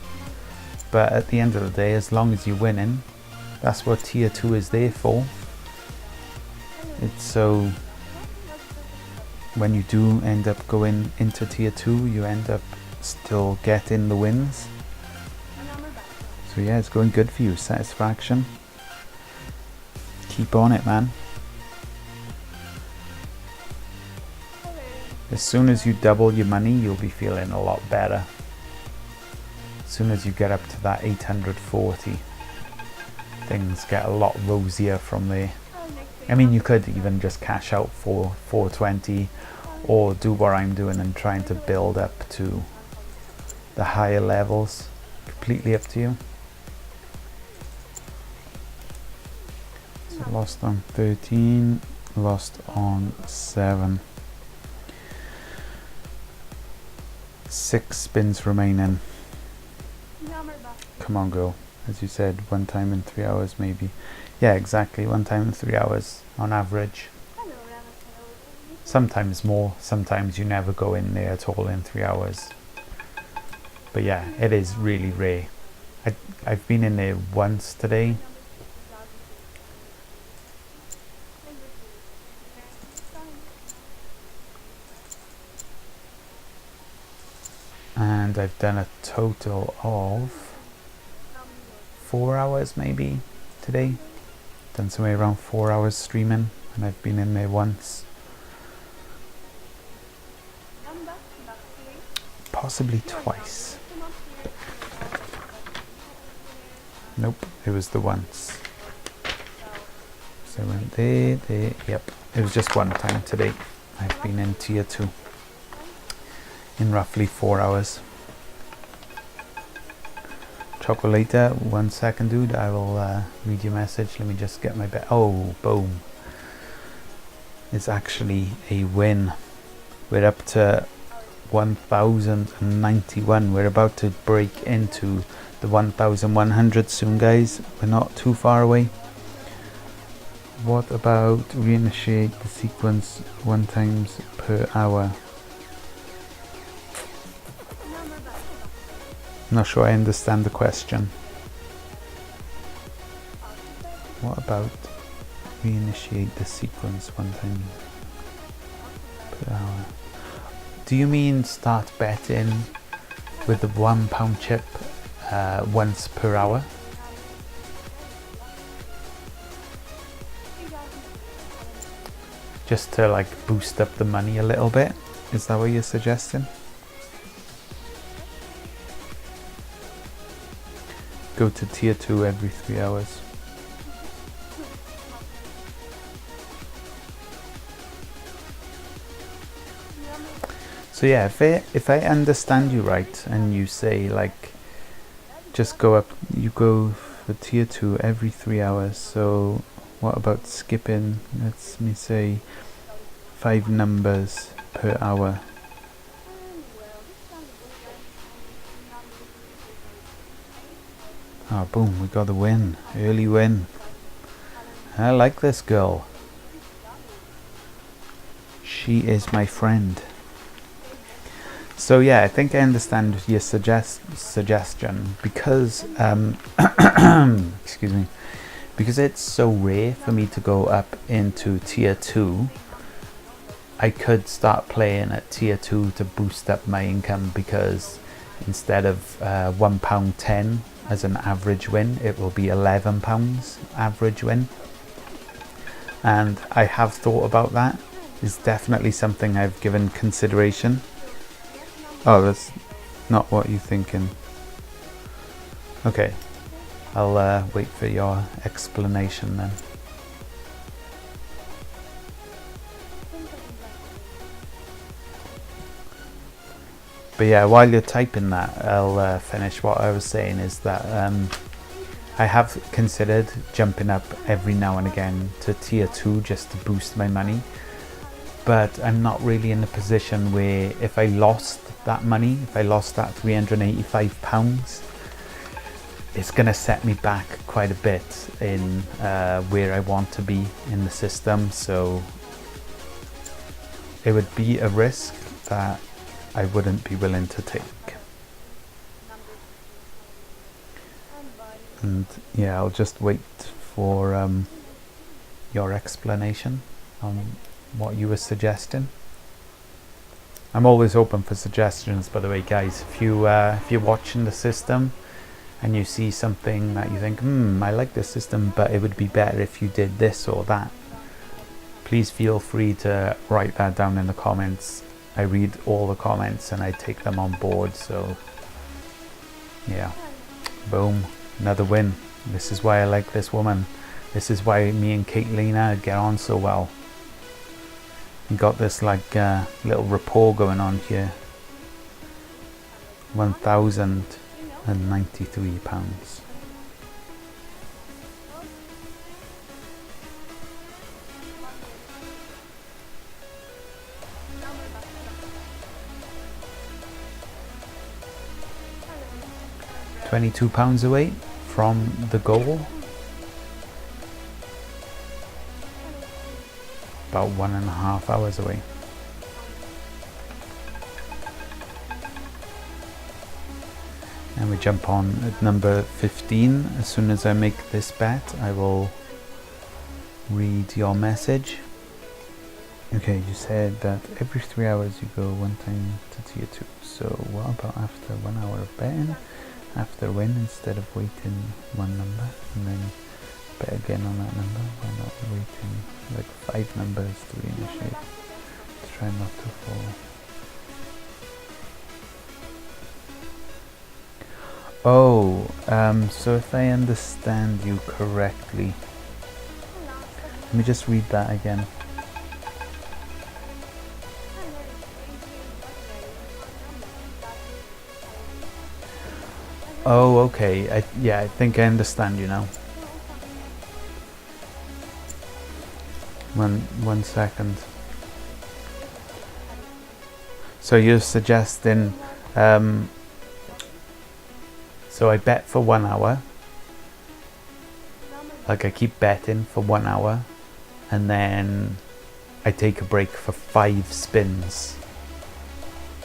But at the end of the day, as long as you're winning, that's what tier 2 is there for. It's so when you do end up going into tier 2, you end up still getting the wins. So yeah, it's going good for you. Satisfaction. Keep on it, man. As soon as you double your money, you'll be feeling a lot better. As soon as you get up to that 840, things get a lot rosier from there. I mean, you could even just cash out for 420, or do what I'm doing and trying to build up to the higher levels. Completely up to you. So lost on 13, lost on 7. 6 spins remaining. Come on, girl. As you said, 1 time in 3 hours maybe. Yeah, exactly, 1 time in 3 hours on average. Sometimes more, sometimes you never go in there at all in 3 hours. But yeah, it is really rare. I've been in there once today. And I've done a total of 4 hours maybe today. Done somewhere around 4 hours streaming, and I've been in there once. Possibly twice. Nope, it was the once. So I went there, yep. It was just 1 time today. I've been in tier 2 in roughly 4 hours. Chocolater, 1 second, dude. I will read your message. Let me just get my bet. Oh, boom. It's actually a win. We're up to 1091. We're about to break into the 1100 soon, guys. We're not too far away. What about reinitiate the sequence 1 times per hour? Not sure I understand the question. What about reinitiate the sequence 1 time per hour? Do you mean start betting with the £1 chip once per hour? Just to like boost up the money a little bit? Is that what you're suggesting? Go to tier 2 every 3 hours. So yeah, if I understand you right, and you say like just go up, you go for tier 2 every 3 hours, so what about skipping, let me say 5 numbers per hour? Oh, boom, we got a win. Early win. I like this girl. She is my friend. So yeah, I think I understand your suggestion, because excuse me, because it's so rare for me to go up into tier 2. I could start playing at tier 2 to boost up my income, because instead of £1.10 as an average win, it will be £11 average win. And I have thought about that. It's definitely something I've given consideration. Oh, that's not what you're thinking. Okay, I'll wait for your explanation then. But yeah, while you're typing that, I'll finish what I was saying, is that I have considered jumping up every now and again to tier 2 just to boost my money. But I'm not really in a position where if I lost that money, if I lost that £385, it's going to set me back quite a bit in where I want to be in the system. So it would be a risk that I wouldn't be willing to take. And yeah, I'll just wait for your explanation on what you were suggesting. I'm always open for suggestions, by the way, guys. If you're watching the system and you see something that you think, I like this system, but it would be better if you did this or that, please feel free to write that down in the comments. I read all the comments and I take them on board. So yeah, boom, another win. This is why I like this woman. This is why me and Katelina get on so well. We got this like little rapport going on here. £1,093. £22 away from the goal. About 1.5 hours away. And we jump on at number 15. As soon as I make this bet, I will read your message. Okay, you said that every 3 hours you go one time to tier 2. So what about after 1 hour of betting? After win, instead of waiting one number and then bet again on that number, why not waiting like 5 numbers to reinitiate? Try not to fall. Oh, so if I understand you correctly, let me just read that again. Oh, okay. I think I understand you now. One second. So you're suggesting, so I bet for 1 hour, like I keep betting for 1 hour, and then I take a break for 5 spins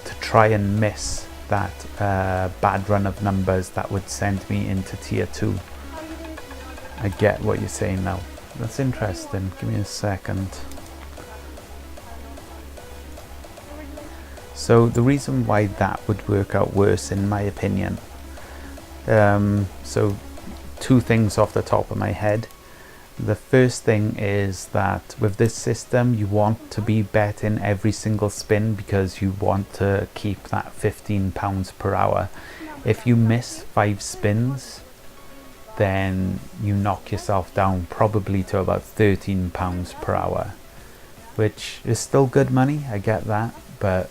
to try and miss that bad run of numbers that would send me into tier 2. I get what you're saying now. That's interesting. Give me a second. So the reason why that would work out worse, in my opinion, so 2 things off the top of my head. The first thing is that with this system you want to be betting every single spin because you want to keep that £15 per hour. If you miss 5 spins, then you knock yourself down probably to about £13 per hour, which is still good money, I get that, but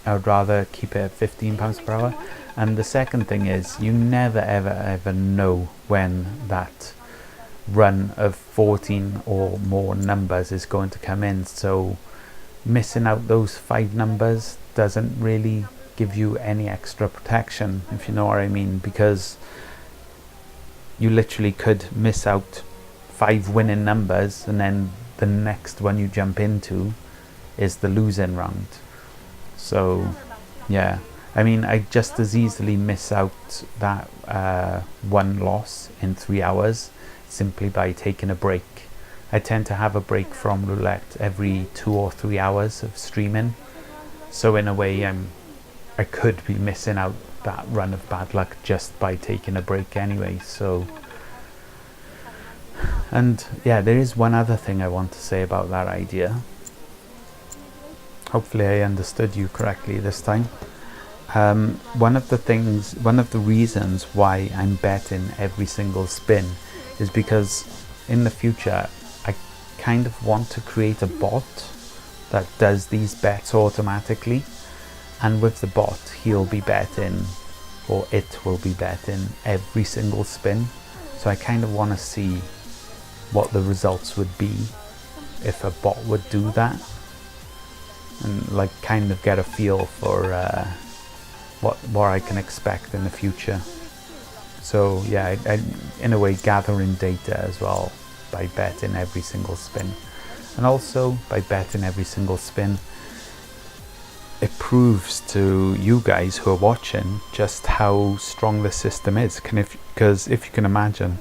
I would rather keep it at £15 per hour. And the second thing is, you never ever know when that run of 14 or more numbers is going to come in, so missing out those 5 numbers doesn't really give you any extra protection, if you know what I mean, because you literally could miss out 5 winning numbers and then the next one you jump into is the losing round. So yeah, I mean, I just as easily miss out that 1 loss in 3 hours simply by taking a break. I tend to have a break from roulette every 2 or 3 hours of streaming, so in a way I could be missing out that run of bad luck just by taking a break anyway. So, and yeah, there is one other thing I want to say about that idea. Hopefully I understood you correctly this time. One of the reasons why I'm betting every single spin is because in the future I kind of want to create a bot that does these bets automatically, and with the bot he'll be betting, or it will be betting, every single spin. So I kind of want to see what the results would be if a bot would do that, and like kind of get a feel for what I can expect in the future. So yeah, I in a way gathering data as well by betting every single spin, and also by betting every single spin it proves to you guys who are watching just how strong the system is. Because if you can imagine,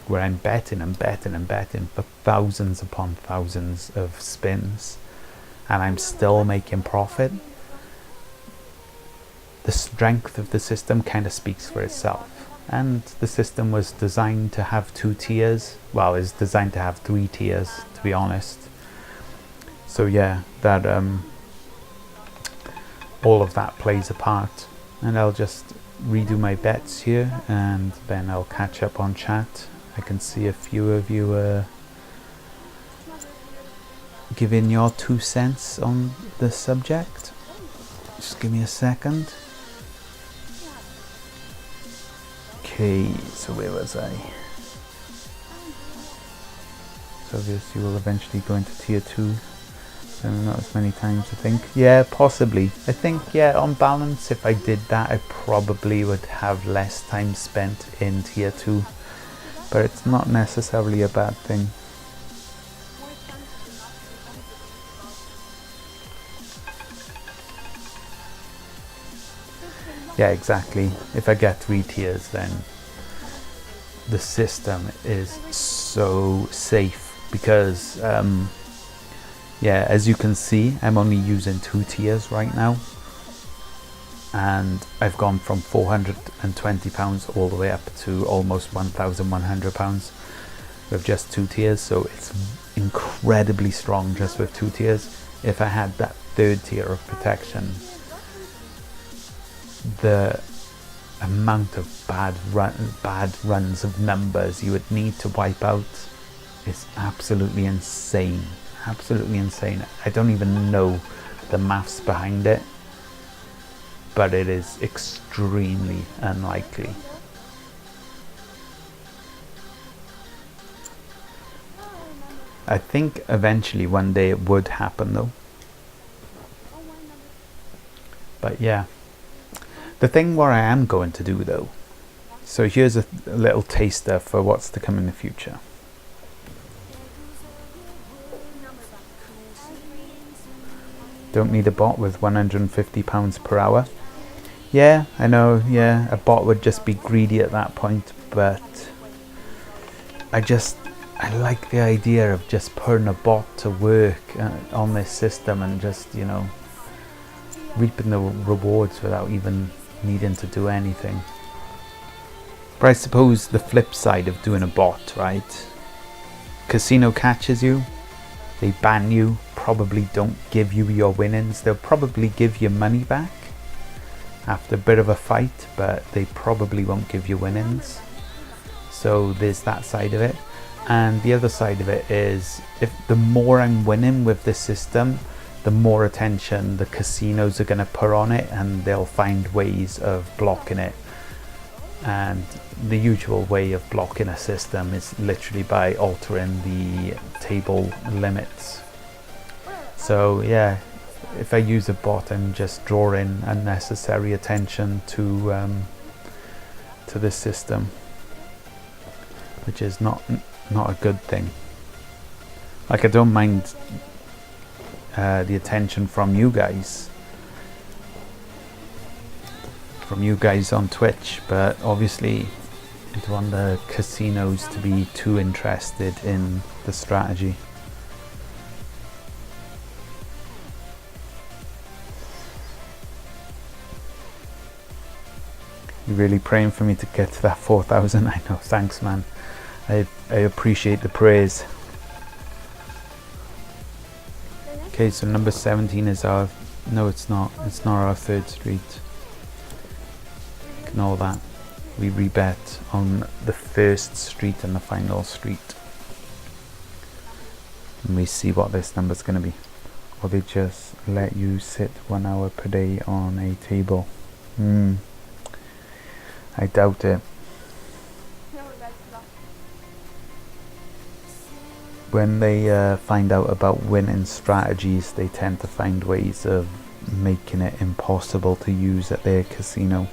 where I'm betting for thousands upon thousands of spins and I'm still making profit, the strength of the system kind of speaks for itself. And the system was designed to have 2 tiers. Well, it's designed to have 3 tiers, to be honest. So yeah, that all of that plays a part. And I'll just redo my bets here, and then I'll catch up on chat. I can see a few of you giving your 2 cents on the subject. Just give me a second. Okay, so where was I? So obviously we'll eventually go into tier 2. So not as many times, I think. Yeah, possibly. I think, yeah, on balance, if I did that, I probably would have less time spent in tier 2. But it's not necessarily a bad thing. Yeah, exactly. If I get 3 tiers, then the system is so safe because, yeah, as you can see, I'm only using 2 tiers right now. And I've gone from £420 all the way up to almost £1,100 with just 2 tiers. So it's incredibly strong just with 2 tiers. If I had that 3rd tier of protection, the amount of bad runs of numbers you would need to wipe out is absolutely insane. Absolutely insane. I don't even know the maths behind it, but it is extremely unlikely. I think eventually one day it would happen though. But yeah. The thing what I am going to do though, so here's a little taster for what's to come in the future. Don't need a bot with £150 per hour. Yeah, I know, yeah, a bot would just be greedy at that point, but I like the idea of just putting a bot to work on this system and just, you know, reaping the rewards without even needing to do anything. But I suppose the flip side of doing a bot, right? Casino catches you, they ban you, probably don't give you your winnings. They'll probably give you money back after a bit of a fight, but they probably won't give you winnings. So there's that side of it. And the other side of it is, if the more I'm winning with this system, the more attention the casinos are going to put on it, and they'll find ways of blocking it. And the usual way of blocking a system is literally by altering the table limits. So yeah, if I use a bot, I'm just drawing unnecessary attention to this system, which is not a good thing. Like, I don't mind the attention from you guys on Twitch, but obviously I don't want the casinos to be too interested in the strategy. You're really praying for me to get to that 4,000. I know, thanks man, I appreciate the praise. Okay, so number 17 is our... No, it's not. It's not our 3rd street. Ignore that. We rebet on the 1st street and the final street. And we see what this number's going to be. Or they just let you sit 1 hour per day on a table. I doubt it. When they find out about winning strategies, they tend to find ways of making it impossible to use at their casino.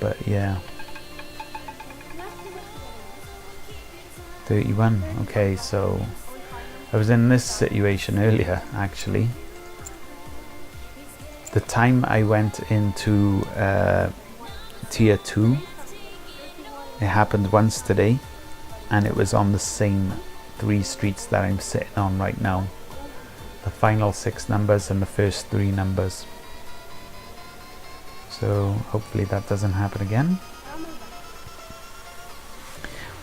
But yeah. 31. Okay, so I was in this situation earlier, actually. The time I went into tier 2, it happened once today, and it was on the same 3 streets that I'm sitting on right now. the final 6 numbers and the first 3 numbers. So hopefully that doesn't happen again.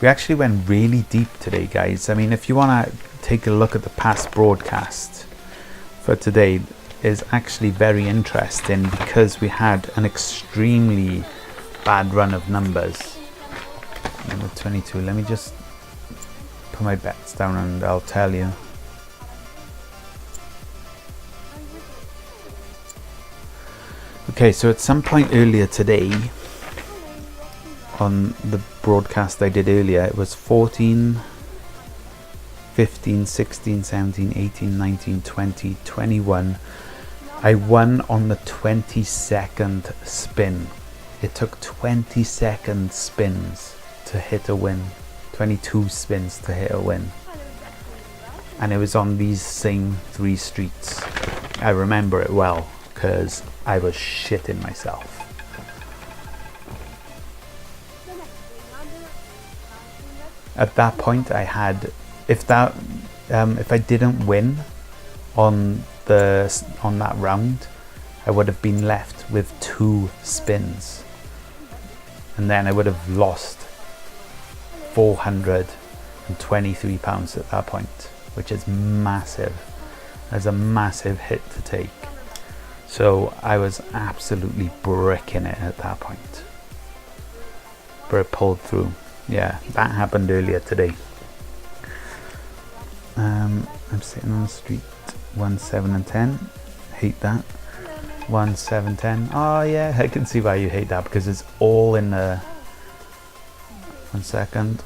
We actually went really deep today, guys. I mean, if you want to take a look at the past broadcast for today, is actually very interesting because we had an extremely bad run of numbers. Number 22. Let me just put my bets down and I'll tell you. Okay, so at some point earlier today, on the broadcast I did earlier, it was 14, 15, 16, 17, 18, 19, 20, 21. I won on the 22nd spin. It took 22 spins to hit a win. 22 spins to hit a win. And it was on these same 3 streets. I remember it well because I was shitting myself. At that point I had, if I didn't win on that round, I would have been left with 2 spins, and then I would have lost £423 at that point, which is massive. That's a massive hit to take. So I was absolutely bricking it at that point, but it pulled through. Yeah, that happened earlier today. I'm sitting on the street 1, 7 and 10. Hate that. 1, 7, 10. Oh yeah, I can see why you hate that, because it's all in the... 1 second.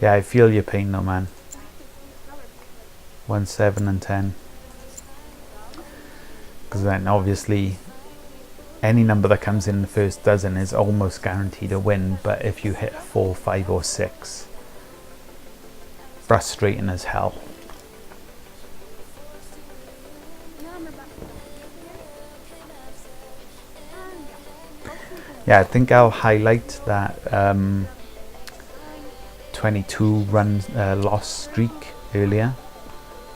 Yeah, I feel your pain though, man. 1, 7 and 10. Because then obviously any number that comes in the first dozen is almost guaranteed a win, but if you hit a 4, 5 or 6, frustrating as hell. Yeah, I think I'll highlight that 22 run loss streak earlier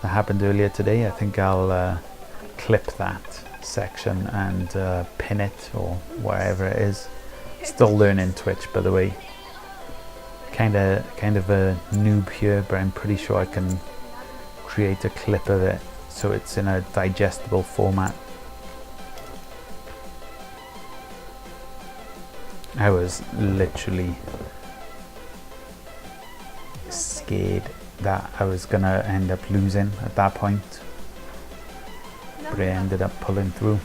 that happened earlier today. I think I'll clip that section and pin it or wherever it is. Still learning Twitch, by the way. Kind of a noob here, but I'm pretty sure I can create a clip of it so it's in a digestible format. I was literally scared that I was gonna end up losing at that point, but I ended up pulling through.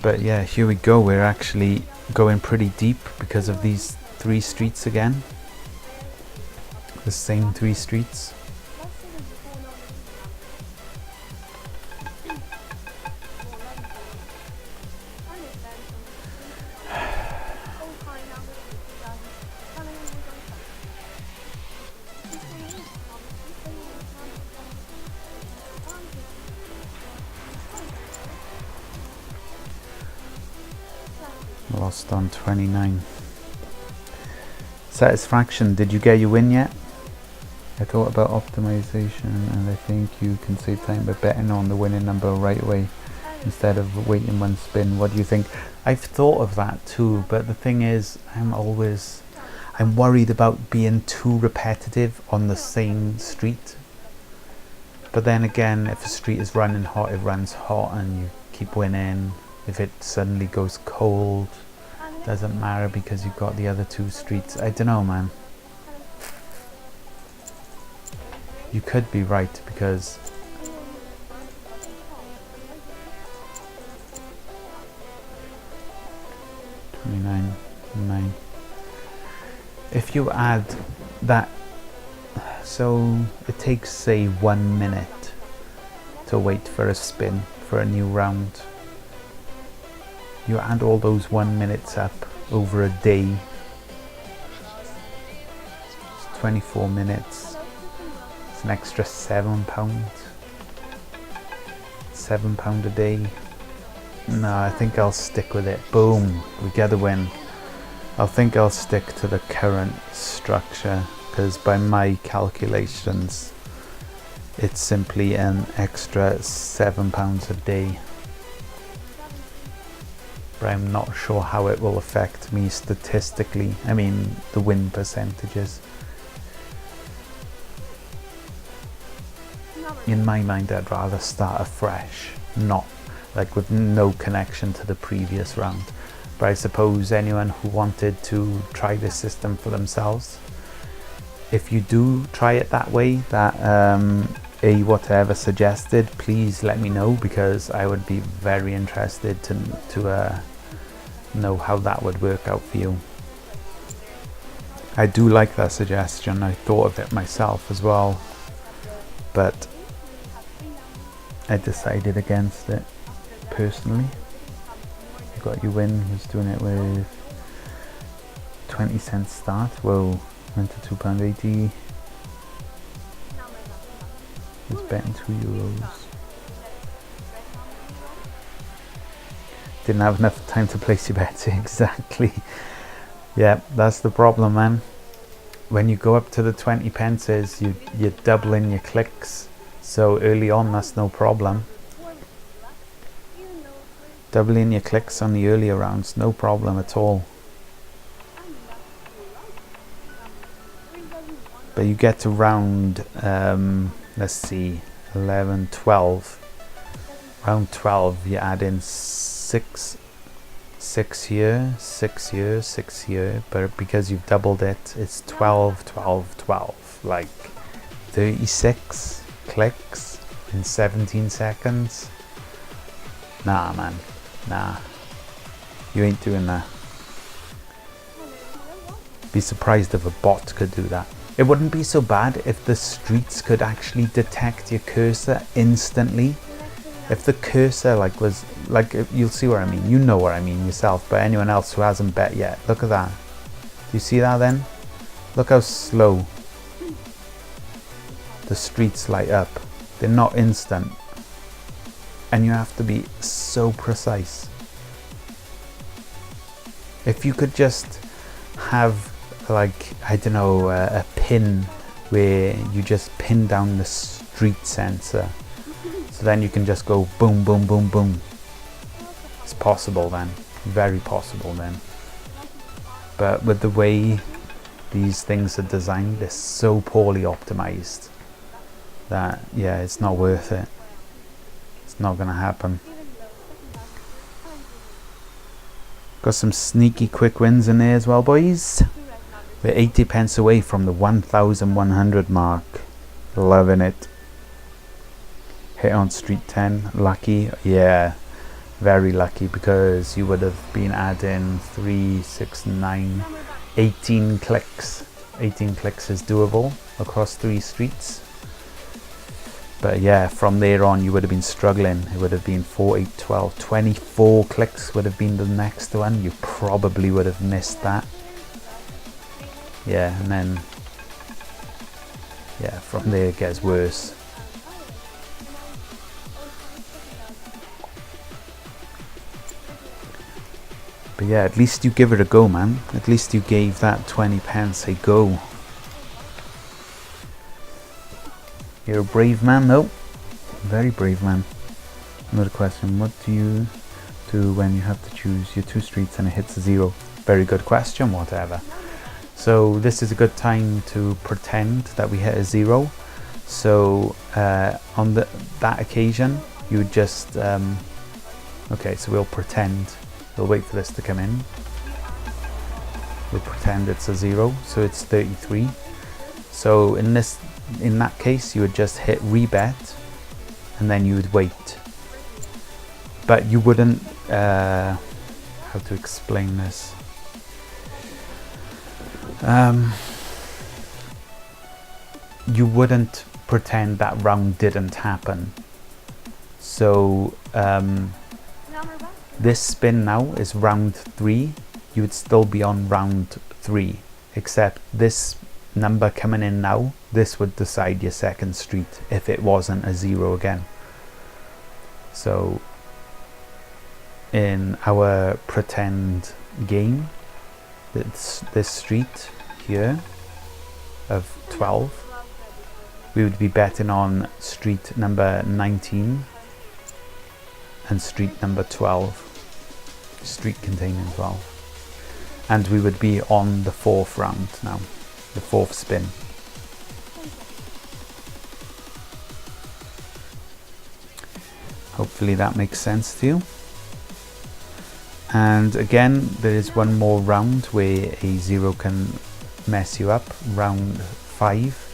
But yeah, here we go. We're actually going pretty deep because of these 3 streets again. The same 3 streets. Lost on 29. Satisfaction, did you get your win yet? I thought about optimization and I think you can save time by betting on the winning number right away instead of waiting 1 spin. What do you think? I've thought of that too, but the thing is I'm worried about being too repetitive on the same street. But then again, if a street is running hot, it runs hot and you keep winning. If it suddenly goes cold, doesn't matter because you've got the other 2 streets. I don't know, man. You could be right because $29.9. If you add that, so it takes say 1 minute to wait for a spin for a new round. You add all those 1 minutes up over a day, it's 24 minutes. It's an extra £7. £7 a day. No, I think I'll stick with it. Boom, we get a win. I think I'll stick to the current structure because by my calculations it's simply an extra £7 a day, but I'm not sure how it will affect me statistically. I mean the win percentages. In my mind I'd rather start afresh, not like with no connection to the previous round. But I suppose anyone who wanted to try this system for themselves, if you do try it that way, that whatever suggested, please let me know, because I would be very interested to know how that would work out for you. I do like that suggestion. I thought of it myself as well, but I decided against it personally. You got your win, who's doing it with 20 cents start. Whoa, went to £2.80. He's betting €2. Didn't have enough time to place your bets. Exactly. Yeah, that's the problem, man. When you go up to the 20 pences, you're doubling your clicks. So early on, that's no problem. Doubling your clicks on the earlier rounds, no problem at all. But you get to round, let's see, 11, 12. Round 12, you add in 6 here, 6 here, 6 here. But because you've doubled it, it's 12, 12, 12. Like 36 clicks in 17 seconds. Nah, man. Nah, you ain't doing that. Be surprised if a bot could do that. It wouldn't be so bad if the streets could actually detect your cursor instantly. If the cursor was you'll see what I mean. You know what I mean yourself, but anyone else who hasn't bet yet, look at that. Do you see that then? Look how slow the streets light up. They're not instant. And you have to be so precise. If you could just have, like, I don't know, a pin where you just pin down the street sensor, so then you can just go boom, boom, boom, boom. It's possible then, very possible then. But with the way these things are designed, they're so poorly optimized that, yeah, it's not worth it. Not gonna happen. Got some sneaky quick wins in there as well, boys. We're 80 pence away from the 1,100 mark. Loving it. Hit on street 10. Lucky. Yeah, very lucky, because you would have been adding 3, 6, 9, 18 clicks. 18 clicks is doable across 3 streets. But yeah, from there on you would have been struggling. It would have been 4, 8, 12, 24 clicks would have been the next one. You probably would have missed that. Yeah, and then, yeah, from there it gets worse. But yeah, at least you give it a go, man. At least you gave that 20 pence a go. You're a brave man, though. Very brave man. Another question. What do you do when you have to choose your 2 streets and it hits 0? Very good question, whatever. So this is a good time to pretend that we hit a 0. So on that occasion, you would just... okay, so we'll pretend. We'll wait for this to come in. We'll pretend it's a 0, so it's 33. So in that case, you would just hit rebet, and then you would wait. But you wouldn't, how to explain this? You wouldn't pretend that round didn't happen. So this spin now is round 3. You would still be on round 3, except this number coming in now, this would decide your second street if it wasn't a 0 again. So in our pretend game, this street here, of 12, we would be betting on street number 19 and street number 12, street containing 12. And we would be on the 4th round now, the 4th spin. Hopefully that makes sense to you. And again, there is one more round where a 0 can mess you up, round 5.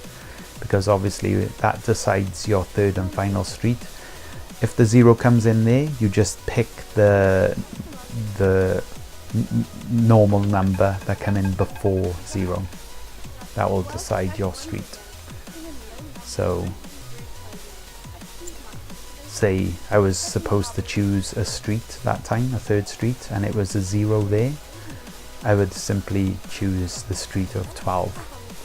Because obviously that decides your third and final street. If the 0 comes in there, you just pick the normal number that come in before 0. That will decide your street. So, say I was supposed to choose a street that time, a third street, and it was a 0 there, I would simply choose the street of 12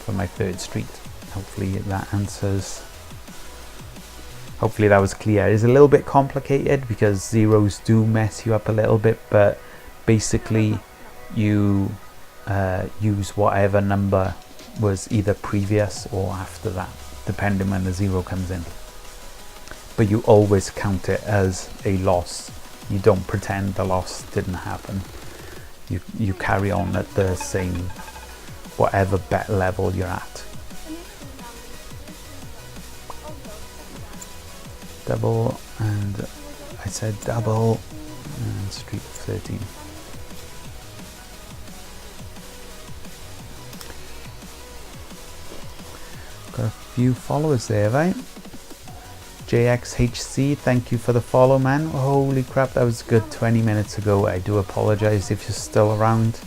for my third street. Hopefully that answers. Hopefully that was clear. It's a little bit complicated because zeros do mess you up a little bit, but basically you use whatever number was either previous or after that, depending when the 0 comes in. But you always count it as a loss. You don't pretend the loss didn't happen. You carry on at the same, whatever bet level you're at. Double, and I said double, and street 13. Got a few followers there, right? JXHC, thank you for the follow, man. Holy crap, that was good 20 minutes ago. I do apologize if you're still around.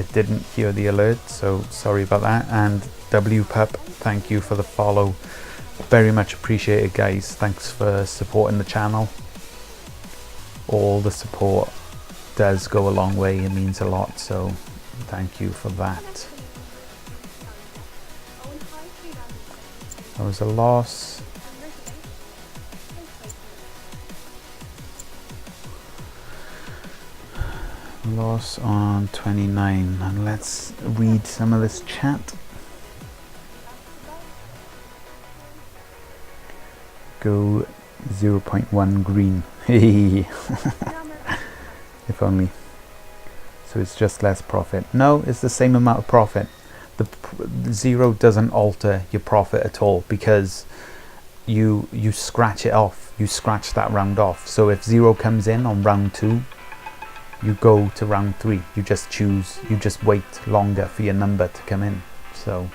I didn't hear the alert, so sorry about that. And WPup, thank you for the follow. Very much appreciated, guys. Thanks for supporting the channel. All the support does go a long way. It means a lot, so thank you for that. That was a loss. Loss on 29. And let's read some of this chat. Go 0.1 green. If only. So it's just less profit. No, it's the same amount of profit. The 0 doesn't alter your profit at all because you scratch it off. You scratch that round off. So if 0 comes in on round 2, you go to round 3. You just wait longer for your number to come in. So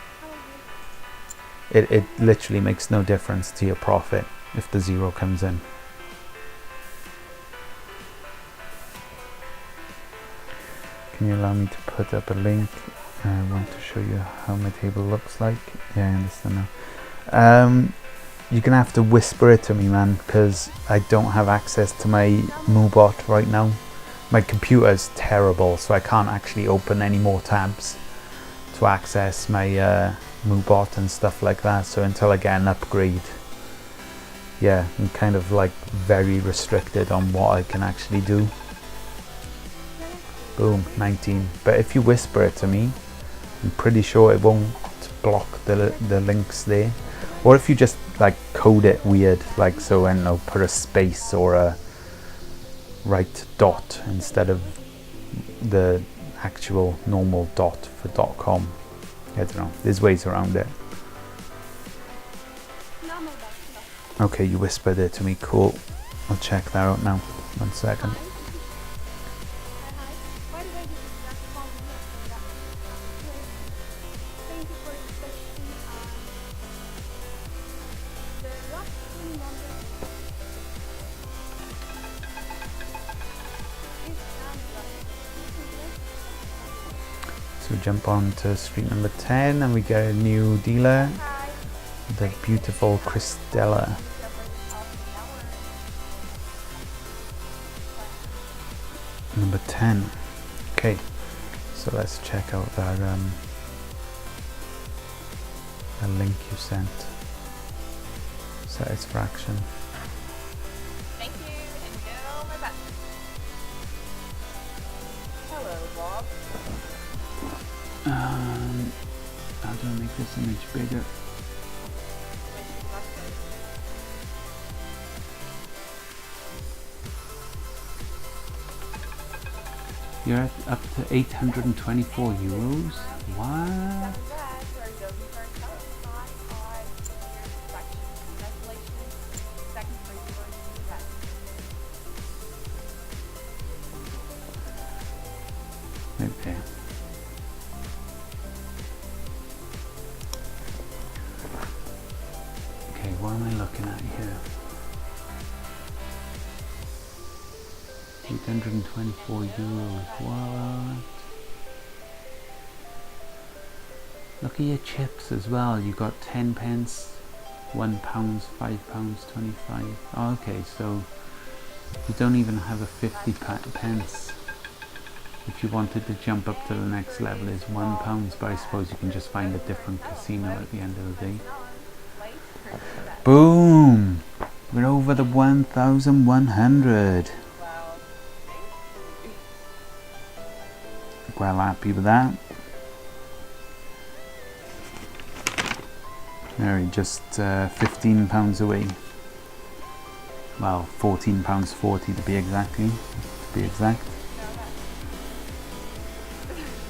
it literally makes no difference to your profit if the 0 comes in. Can you allow me to put up a link? I want to show you how my table looks like. Yeah, I understand now. You're gonna have to whisper it to me, man, because I don't have access to my MooBot right now. My computer is terrible, so I can't actually open any more tabs to access my MooBot and stuff like that. So until I get an upgrade, yeah, I'm kind of like very restricted on what I can actually do. Boom, 19. But if you whisper it to me, I'm pretty sure it won't block the links there. Or if you just like code it weird, like so, I don't know, put a space or a right dot instead of the actual normal dot for .com. I don't know, there's ways around it. Okay, you whispered it to me, cool. I'll check that out now. 1 second. So jump on to street number 10 and we get a new dealer, the beautiful Christella. Number 10. Okay, so let's check out that the link you sent. Satisfaction. Thank you, and go my back. Hello, Bob. How do gonna make this image bigger. You're up to 824 euros? What? Okay. Okay, what am I looking at here? 824 euros. What? Look at your chips as well. You got 10 pence, £1, £5, 25. Oh, okay, so you don't even have a 50 pence. If you wanted to jump up to the next level, is £1, but I suppose you can just find a different casino at the end of the day. Boom! We're over the 1,100. Well happy with that. There, just £15 away. Well, £14.40 to be exact.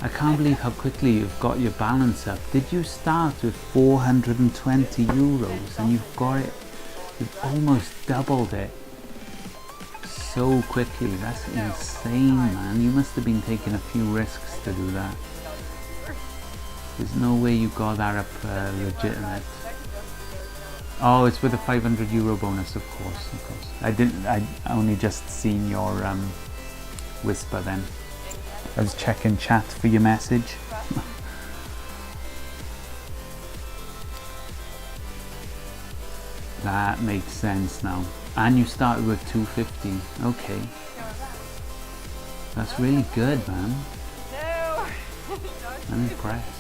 I can't believe how quickly you've got your balance up. Did you start with 420 euros and you've almost doubled it so quickly? That's insane, man. You must have been taking a few risks to do that. There's no way you got that up legitimate. Oh, it's with a 500 euro bonus, of course. I only just seen your whisper then. I was checking chat for your message. That makes sense now. And you started with 250. Okay. That's really good, man. No! I'm impressed.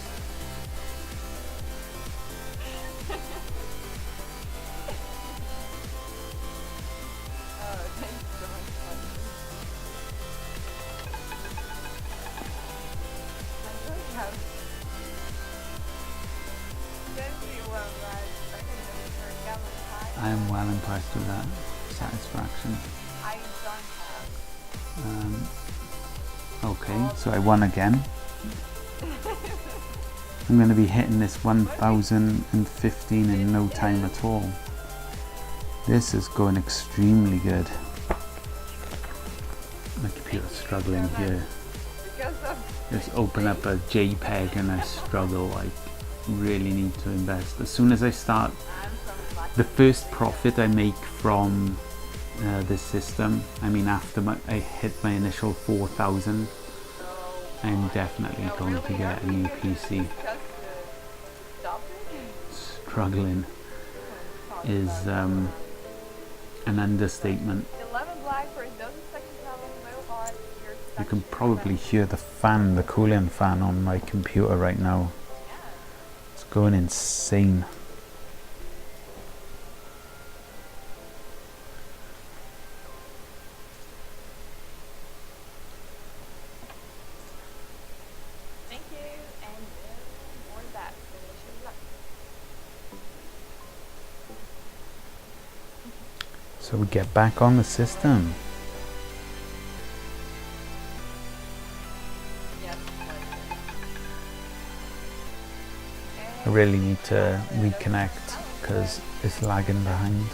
Oh, thanks so much. I don't have... I am well impressed with that satisfaction. I don't have... Okay, so I won again. I'm going to be hitting this 1,015 in no time at all. This is going extremely good. My computer's struggling here. Because of... Just open up a JPEG and I struggle. I really need to invest. As soon as I start, the first profit I make from this system, I mean after I hit my initial 4,000, I'm definitely going to get a new PC. Struggling is an understatement. You can probably hear the fan, the cooling fan on my computer right now. It's going insane. Thank you, and more of that. So wish you luck. So we get back on the system. Yes. I really need to reconnect because it's lagging behind.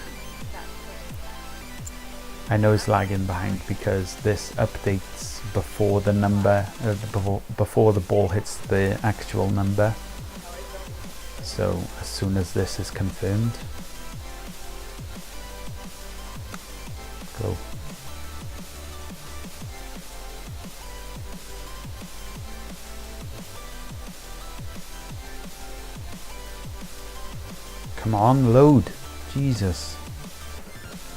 I know it's lagging behind because this updates before the number, before the ball hits the actual number. So as soon as this is confirmed, go. Come on, load. Jesus.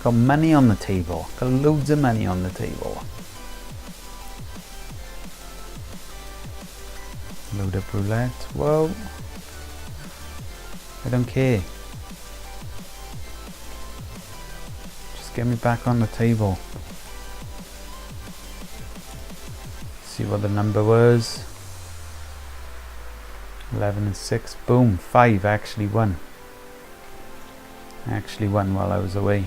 Got money on the table. Got loads of money on the table. Load up roulette. Whoa. I don't care. Just get me back on the table. See what the number was. 11 and 6. Boom. 5 actually won. Actually won while I was away.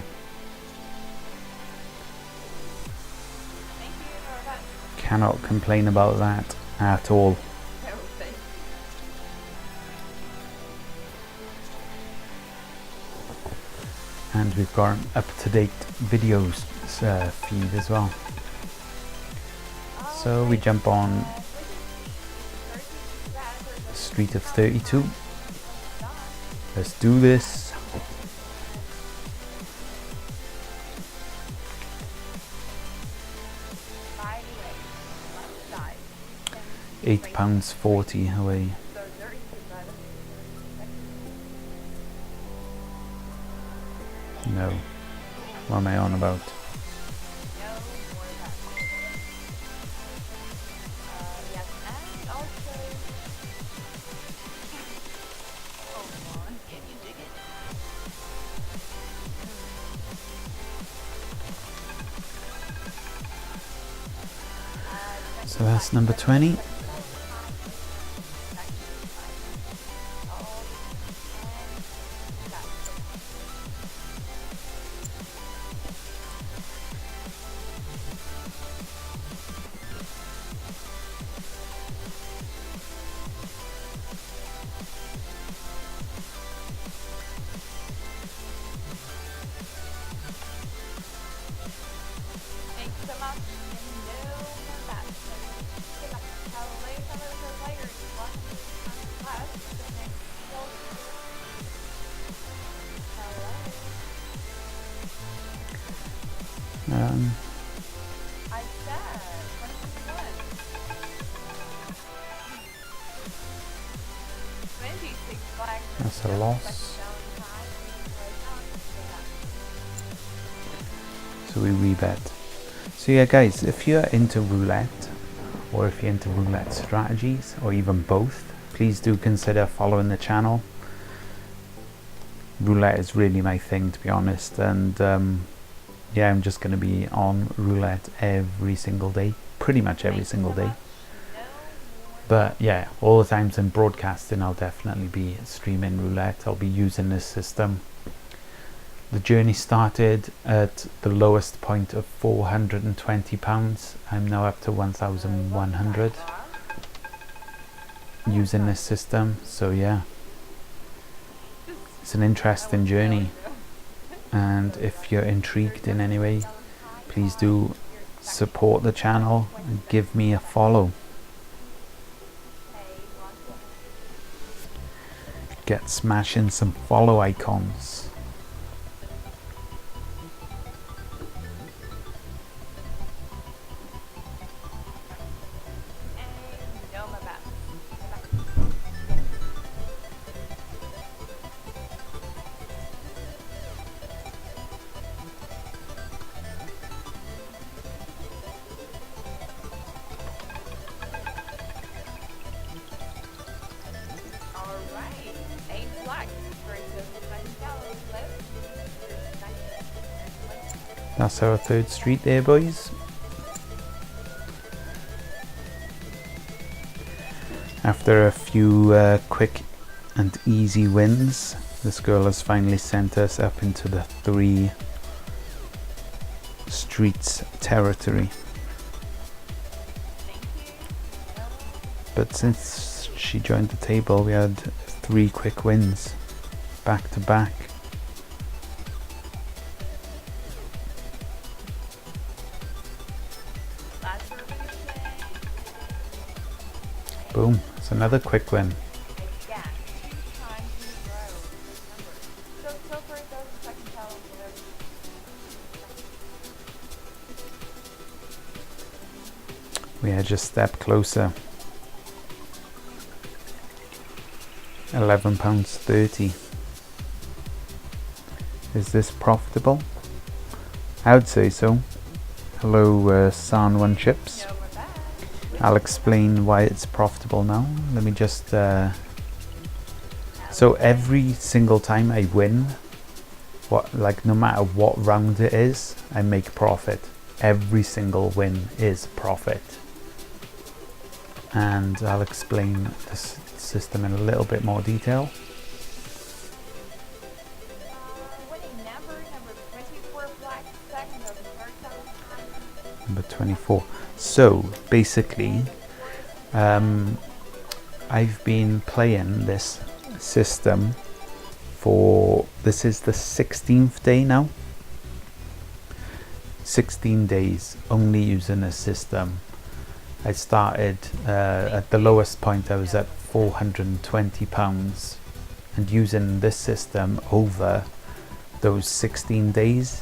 Thank you for that. Cannot complain about that at all. Everything. And we've got an up-to-date videos feed as well. So we jump on Street of 32. Let's do this. £8.40 away. No. What am I on about? So that's number 20. That's a loss. So we rebet. So yeah guys, if you're into roulette, or if you're into roulette strategies, or even both, please do consider following the channel. Roulette is really my thing, to be honest, and yeah, I'm just going to be on roulette every single day, pretty much every single day. But yeah, all the times in broadcasting I'll definitely be streaming roulette. I'll be using this system. The journey started at the lowest point of £420. I'm now up to 1,100 using this system. So yeah, it's an interesting journey, and if you're intrigued in any way, please do support the channel and give me a follow. Get smashing some follow icons. That's our third street there, boys. After a few quick and easy wins, this girl has finally sent us up into the 3 streets territory. But since she joined the table, we had 3 quick wins back to back. Boom, it's another quick win. We are just a step closer. £11.30. Is this profitable? I would say so. Hello, San One Chips. I'll explain why it's profitable now. Let me just so every single time I win, no matter what round it is, I make profit. Every single win is profit. and I'll explain this system in a little bit more detail. Winning number 24 black, second of the third time. Number 24. So basically, I've been playing this system for, this is the 16th day now. 16 days only using this system. I started at the lowest point. I was at £420, and using this system over those 16 days,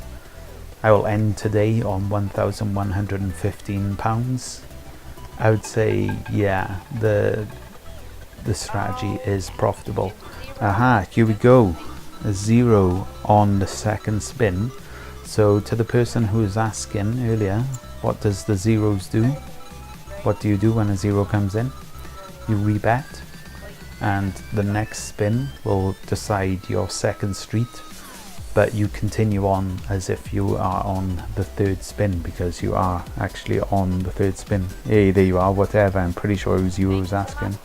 I will end today on £1,115. I would say, yeah, the strategy is profitable. Aha, here we go. A 0 on the second spin. So to the person who was asking earlier, what does the zeros do? What do you do when a 0 comes in? You rebet, and the next spin will decide your second street, but you continue on as if you are on the third spin, because you are actually on the third spin. Hey, there you are, whatever. I'm pretty sure it was you who was asking.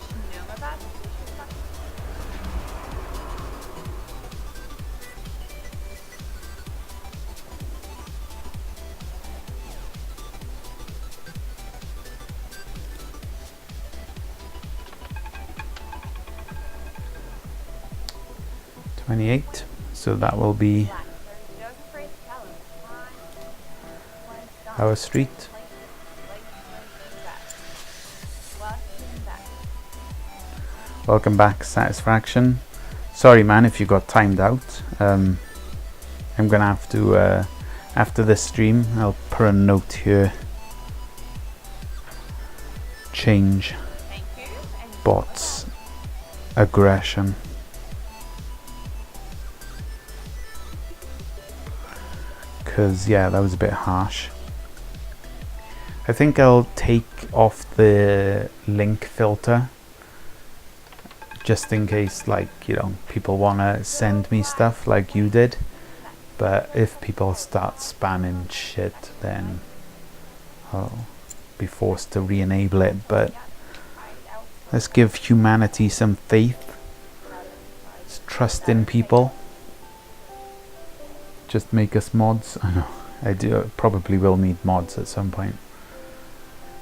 28, so that will be our street. Welcome back, Satisfaction. Sorry man if you got timed out. I'm gonna have to, after this stream, I'll put a note here. Change bots aggression. Because yeah, that was a bit harsh. I think I'll take off the link filter just in case, like, you know, people want to send me stuff like you did. But if people start spamming shit, then I'll be forced to re-enable it. But let's give humanity some faith. Let's trust in people. Just make us mods. I know I do probably will need mods at some point.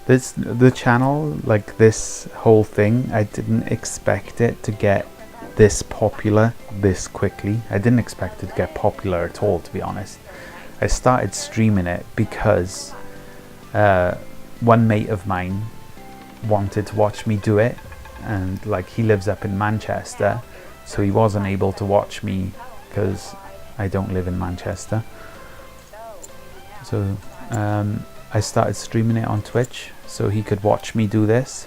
The channel, like this whole thing, I didn't expect it to get this popular this quickly. I didn't expect it to get popular at all, to be honest. I started streaming it because one mate of mine wanted to watch me do it, and like he lives up in Manchester, so he wasn't able to watch me because I don't live in Manchester. So I started streaming it on Twitch so he could watch me do this,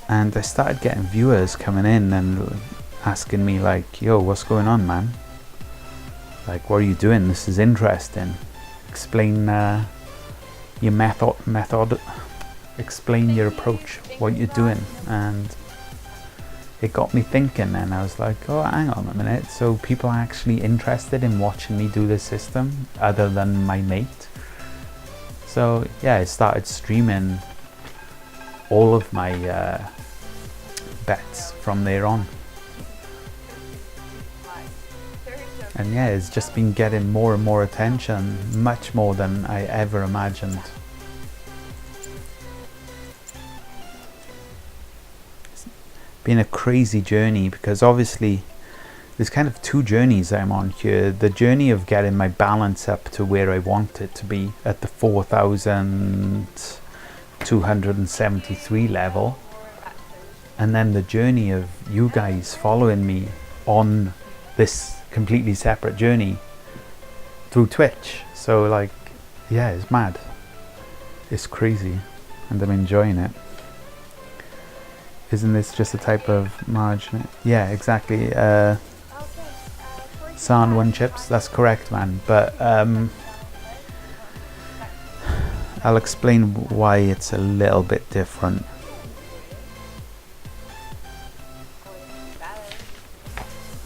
and I started getting viewers coming in and asking me like, yo, what's going on, man? Like, what are you doing? This is interesting. Explain your method, explain your approach, what you're doing. And it got me thinking, and I was like, oh, hang on a minute, so people are actually interested in watching me do this system other than my mate. So yeah, I started streaming all of my bets from there on, and yeah, it's just been getting more and more attention, much more than I ever imagined. Been a crazy journey, because obviously there's kind of two journeys I'm on here. The journey of getting my balance up to where I want it to be at the 4,273 level, and then the journey of you guys following me on this completely separate journey through Twitch. So like, yeah, it's mad, it's crazy, and I'm enjoying it. Isn't this just a type of margin? Yeah, exactly. San one chips, that's correct, man. But I'll explain why it's a little bit different.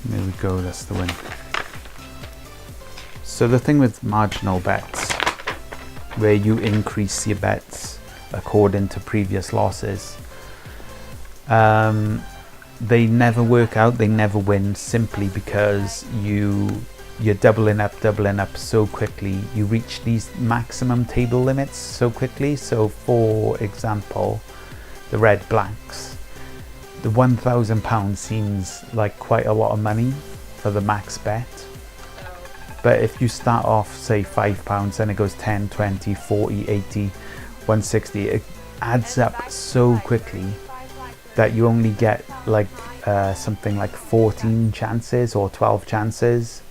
There we go, that's the win. So the thing with marginal bets, where you increase your bets according to previous losses. They never work out, they never win, simply because you're doubling up so quickly. You reach these maximum table limits so quickly. So for example, the red blacks, the £1,000 seems like quite a lot of money for the max bet. But if you start off, say £5, and it goes 10, 20, 40, 80, 160, it adds up so quickly that you only get like something like 14 chances or 12 chances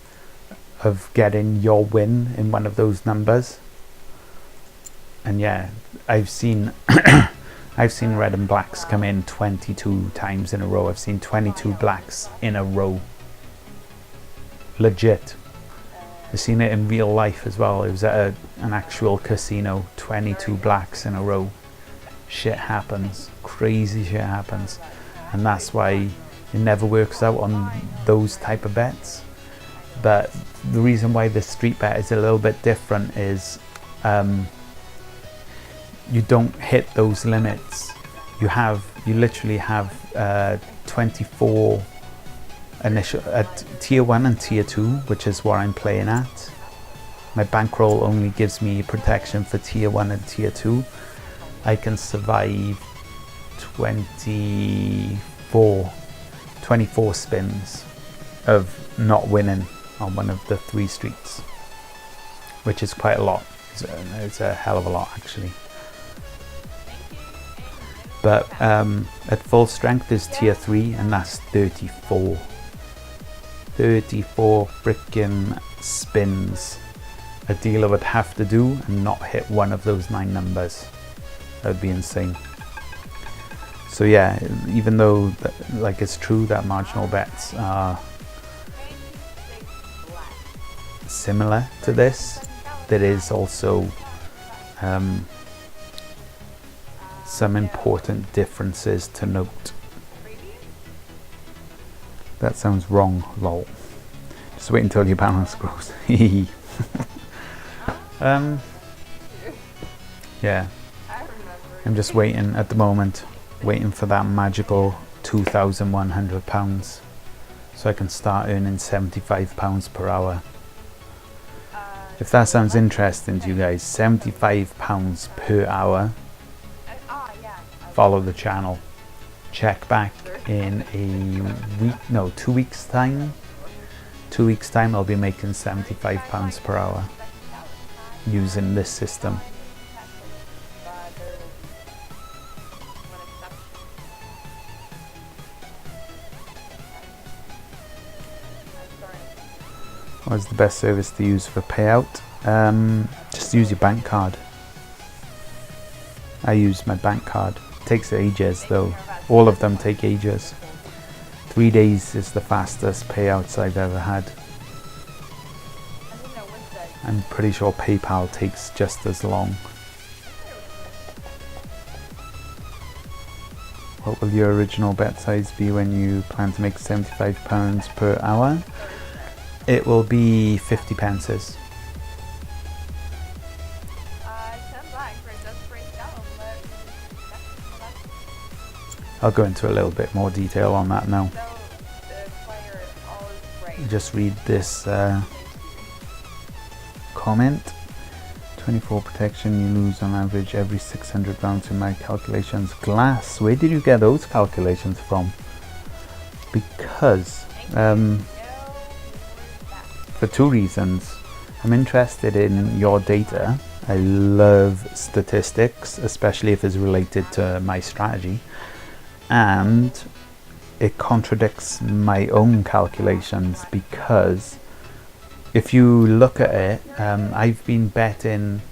of getting your win in one of those numbers. And yeah, I've seen I've seen red and blacks come in 22 times in a row. I've seen 22 blacks in a row. Legit. I've seen it in real life as well. It was at an actual casino. 22 blacks in a row. Shit happens. Crazy shit happens. And that's why it never works out on those type of bets. But the reason why the street bet is a little bit different is you don't hit those limits. You literally have 24 initial at tier 1 and tier 2, which is what I'm playing at. My bankroll only gives me protection for tier 1 and tier 2. I can survive 24 spins of not winning on one of the 3 streets, which is quite a lot. It's a hell of a lot, actually. But at full strength is tier 3, and that's 34 freaking spins a dealer would have to do and not hit one of those 9 numbers. That would be insane. So yeah, even though like it's true that marginal bets are similar to this, there is also some important differences to note. That sounds wrong, lol. Just wait until your balance grows. Yeah, I'm just waiting at the moment, waiting for that magical £2,100 so I can start earning £75 per hour. If that sounds interesting to you guys, £75 per hour, follow the channel. Check back in a week, no, 2 weeks time. 2 weeks time I'll be making £75 per hour using this system. What is the best service to use for payout? Just use your bank card. I use my bank card. It takes ages though. All of them take ages. 3 days is the fastest payouts I've ever had. I'm pretty sure PayPal takes just as long. What will your original bet size be when you plan to make £75 per hour? It will be 50 pences. I'll go into a little bit more detail on that now. Just read this comment. 24 protection, you lose on average every 600 rounds in my calculations. Glass, where did you get those calculations from? Because for 2 reasons. I'm interested in your data. I love statistics, especially if it's related to my strategy. And it contradicts my own calculations, because if you look at it, I've been betting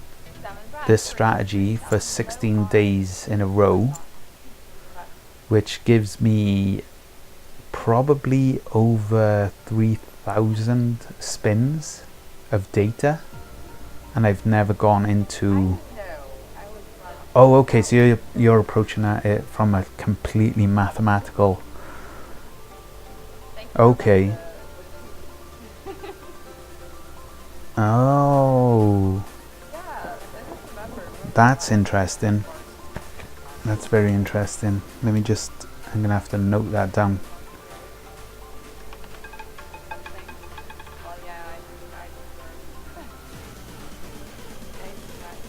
this strategy for 16 days in a row, which gives me probably over 3,000 spins of data, and I've never gone into... Oh, okay, so you're approaching it from a completely mathematical... Okay. Oh. That's interesting. That's very interesting. Let me just, I'm gonna have to note that down. Something. Well, yeah, I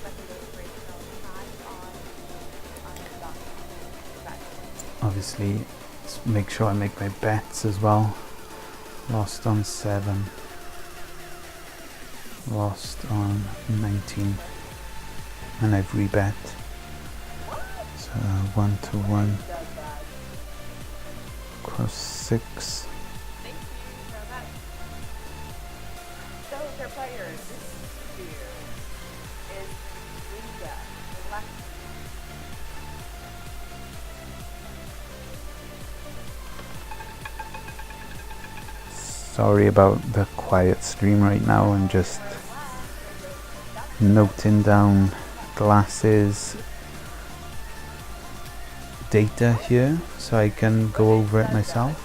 secondary breakdown I am done. Obviously, let's make sure I make my bets as well. Lost on 7. Lost on 19. And I've rebet. So 1 to 1. Cross 6. Thank you so much. So their player, this here is Linda. Sorry about the quiet stream right now. I'm just noting down Glass's data here so I can go over it myself.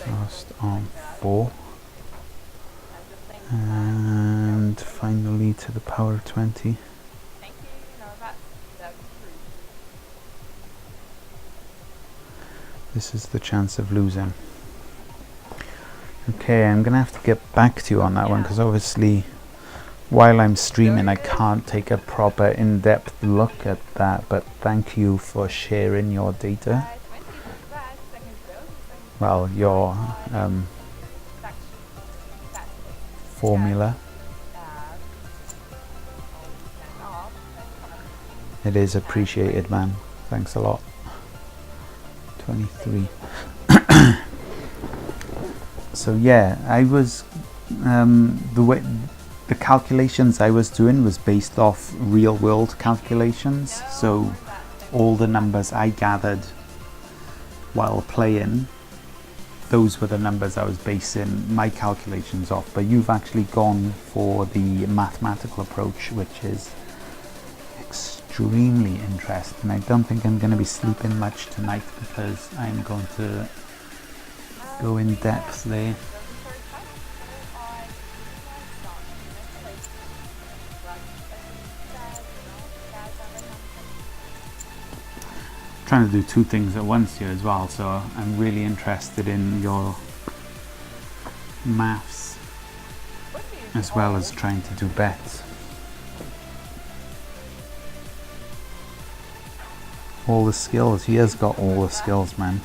Lost on 4. And finally to the power of 20. Thank you. No, that's true. This is the chance of losing. Okay, I'm gonna have to get back to you on that one because obviously while I'm streaming I can't take a proper in-depth look at that, but thank you for sharing your data. 20 back, second go, Well, your formula. It is appreciated, man. Thanks a lot. 23. So yeah, I was the calculations I was doing was based off real world calculations. So all the numbers I gathered while playing, those were the numbers I was basing my calculations off. But you've actually gone for the mathematical approach, which is extremely interesting. I don't think I'm going to be sleeping much tonight because I'm going to go in depth there. Trying to do two things at once here as well, so I'm really interested in your maths as well as trying to do bets. All the skills, he has got all the skills, man.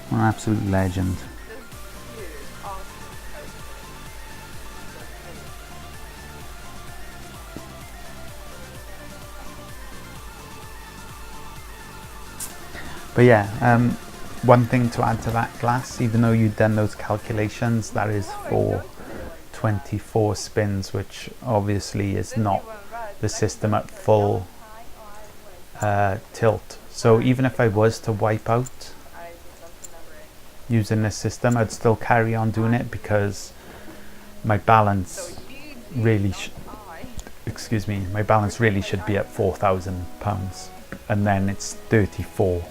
What an absolute legend. But yeah, one thing to add to that, Glass, even though you've done those calculations, that is for 24 spins, which obviously is not the system at full tilt. So even if I was to wipe out using this system, I'd still carry on doing it because my balance really my balance really should be at £4,000, and then it's 34.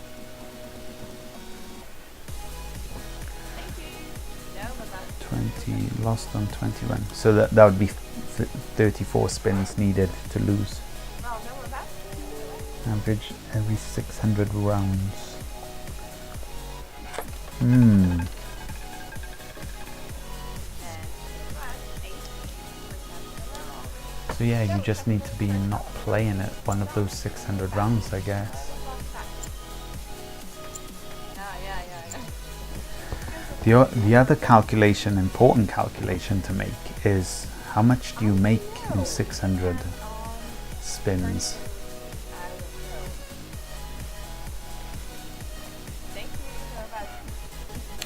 Lost on 21, so that would be 34 spins needed to lose. Average every 600 rounds. So yeah, you just need to be not playing at one of those 600 rounds, I guess. The other calculation, important calculation to make, is how much do you make in 600 spins?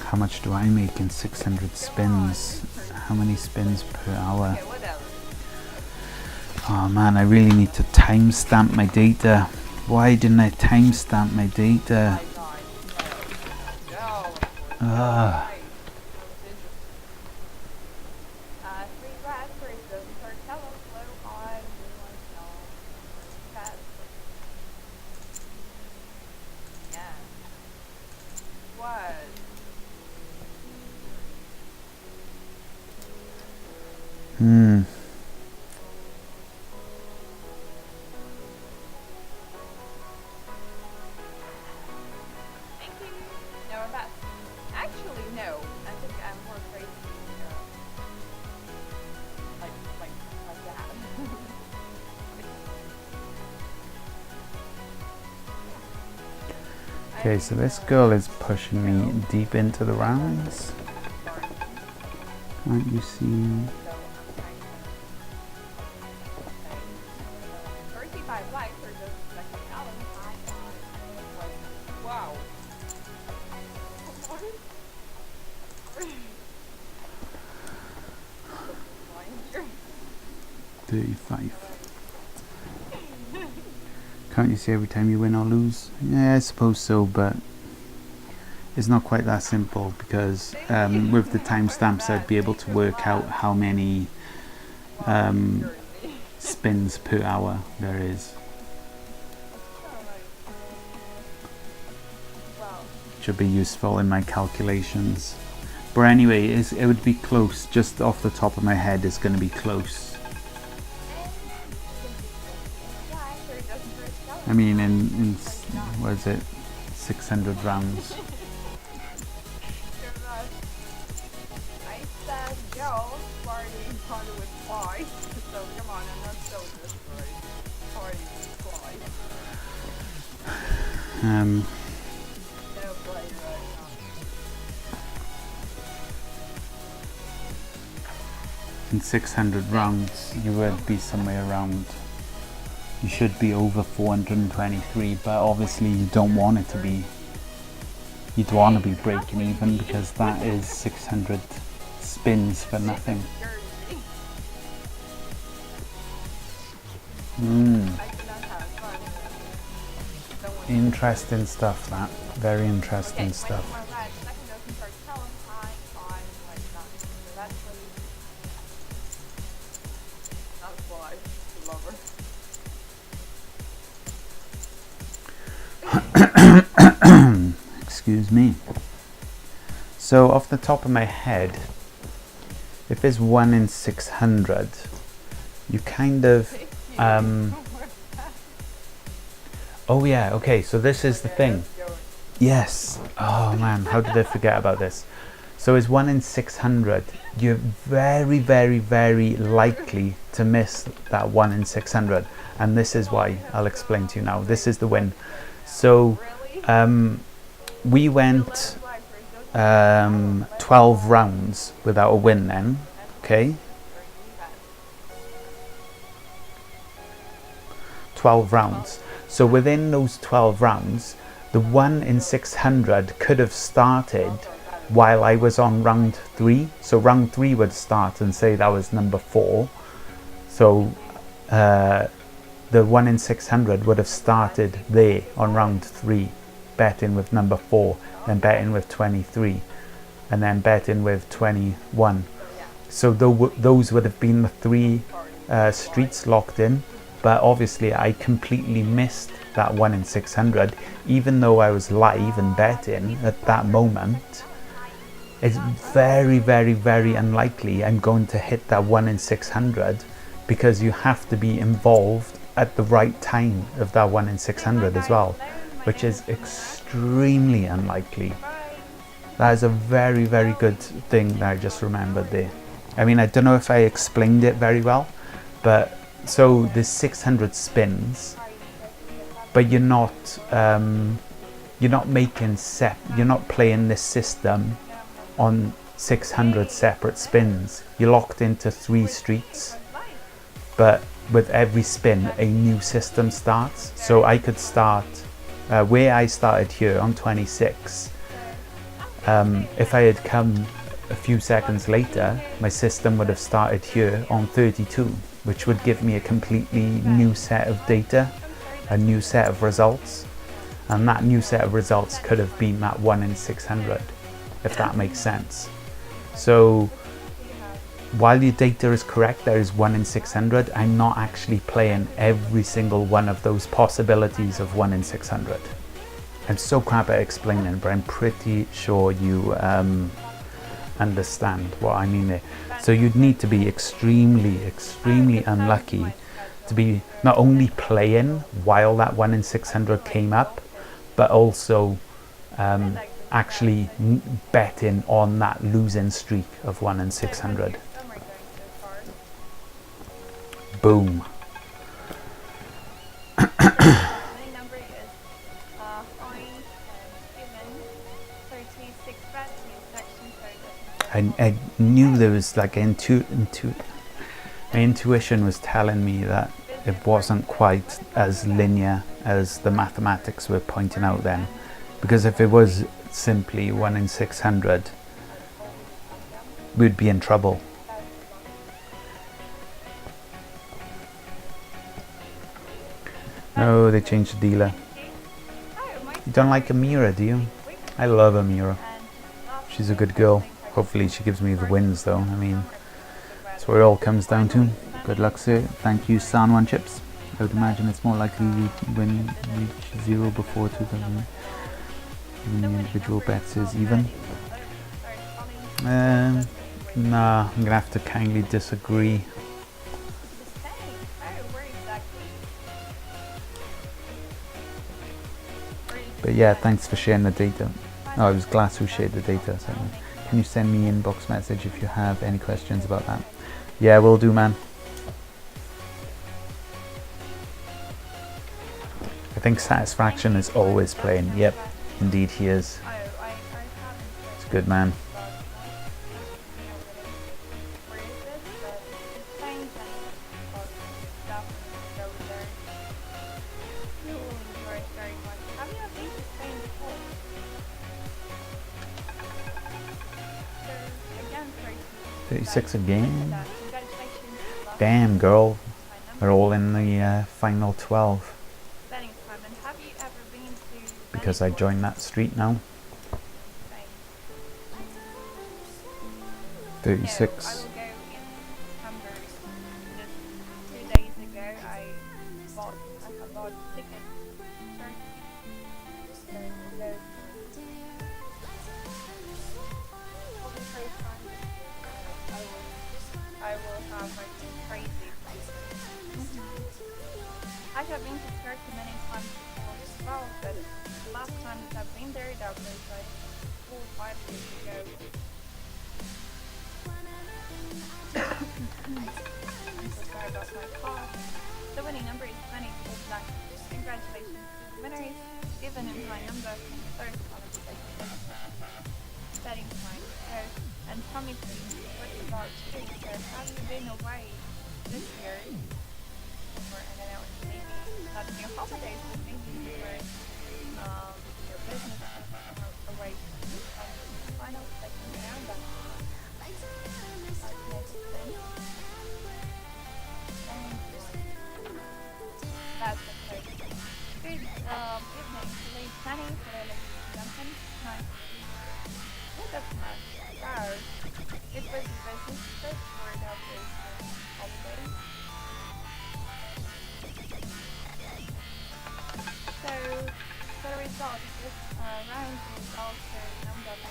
How much do I make in 600 spins? How many spins per hour? Oh man, I really need to timestamp my data. Why didn't I timestamp my data? Okay, so this girl is pushing me deep into the rounds. Can't you see? 35 black for the second column. Wow. 35. Can't you see every time you win or lose? Yeah, I suppose so, but it's not quite that simple because with the timestamps I'd be able to work out how many spins per hour there is. Should be useful in my calculations. But anyway, it would be close. Just off the top of my head, it's going to be close. I mean, in what is it, 600 rounds. I said Joe partying hard with twice, so come on, I'm not so desperate. Partying twice. Don't play right now. In 600 rounds, you would be somewhere around. You should be over 423, but obviously you don't want it to be. You'd want to be breaking even because that is 600 spins for nothing. Interesting stuff, that. Very interesting stuff. Excuse me. So off the top of my head, if it's 1 in 600, you kind of oh yeah, okay, so this is the thing. Yes. Oh man, how did I forget about this? So it's 1 in 600. You're very, very, very likely to miss that 1 in 600. And this is why. I'll explain to you now. This is the win. So we went 12 rounds without a win then. Okay. 12 rounds. So within those 12 rounds, the 1 in 600 could have started while I was on round 3. So round 3 would start and say that was number 4. So the 1 in 600 would have started there on round 3, betting with number 4, then betting with 23, and then betting with 21. So those would have been the 3 streets locked in. But obviously I completely missed that 1 in 600, even though I was live and betting at that moment. It's very, very, very unlikely I'm going to hit that 1 in 600 because you have to be involved at the right time of that 1 in 600 as well, which is extremely unlikely. That is a very, very good thing that I just remembered there. I mean, I don't know if I explained it very well, but so there's 600 spins, but you're not playing this system on 600 separate spins. You're locked into 3 streets, but with every spin a new system starts. So I could start where I started here on 26. If I had come a few seconds later, my system would have started here on 32, which would give me a completely new set of data, a new set of results, and that new set of results could have been that 1 in 600, if that makes sense. So while your data is correct, there is 1 in 600, I'm not actually playing every single one of those possibilities of 1 in 600. I'm so crap at explaining, but I'm pretty sure you understand what I mean there. So you'd need to be extremely, extremely unlucky to be not only playing while that 1 in 600 came up, but also actually betting on that losing streak of 1 in 600. Boom. My number is 5 and I knew there was like my intuition was telling me that it wasn't quite as linear as the mathematics were pointing out then, because if it was simply 1 in 600, we'd be in trouble. No, they changed the dealer. You don't like Amira, do you? I love Amira. She's a good girl. Hopefully she gives me the wins though. I mean, that's what it all comes down to. Good luck, sir. Thank you, San1 Chips. I would imagine it's more likely you win reach 0 before 2000. Even the individual bets is even. Nah, I'm gonna have to kindly disagree. But yeah, thanks for sharing the data. Oh, it was Glass who shared the data. So can you send me an inbox message if you have any questions about that? Yeah, will do, man. I think Satisfaction is always playing. Yep, indeed he is. It's a good man. $36 again. Damn, girl. We're all in the final 12. Because I joined that street now. 36. I've been to Turkey many times before as well, but the last time I've been there, that was like 4 or 5 years ago. I'm so sorry about my cough. The winning number is 20 for black. Congratulations to the winners, given in my number from the third qualification. Setting time. And Tommy, please, what about you? Have you been away this year? Or, I don't know, maybe not in your holidays, but maybe you were your business away from the final second round. That's okay. Good evening, late planning for the London. Nice. What a fun. Wow. It was a business trip or that was holiday. So, the result of this round is also number 2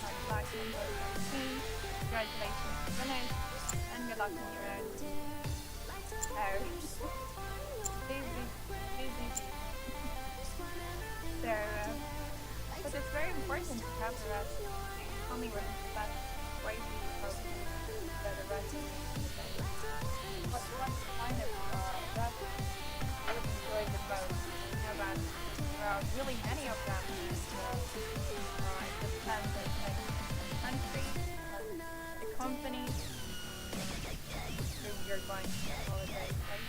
on black number 13. Congratulations to winners and good luck on your round. So, but it's very important to have the rest. Tell me what is the best way to help the rest of the day. What kind of rest you would enjoy the most? There are really many of them. It depends on the country, the company, who you're going to holiday, right?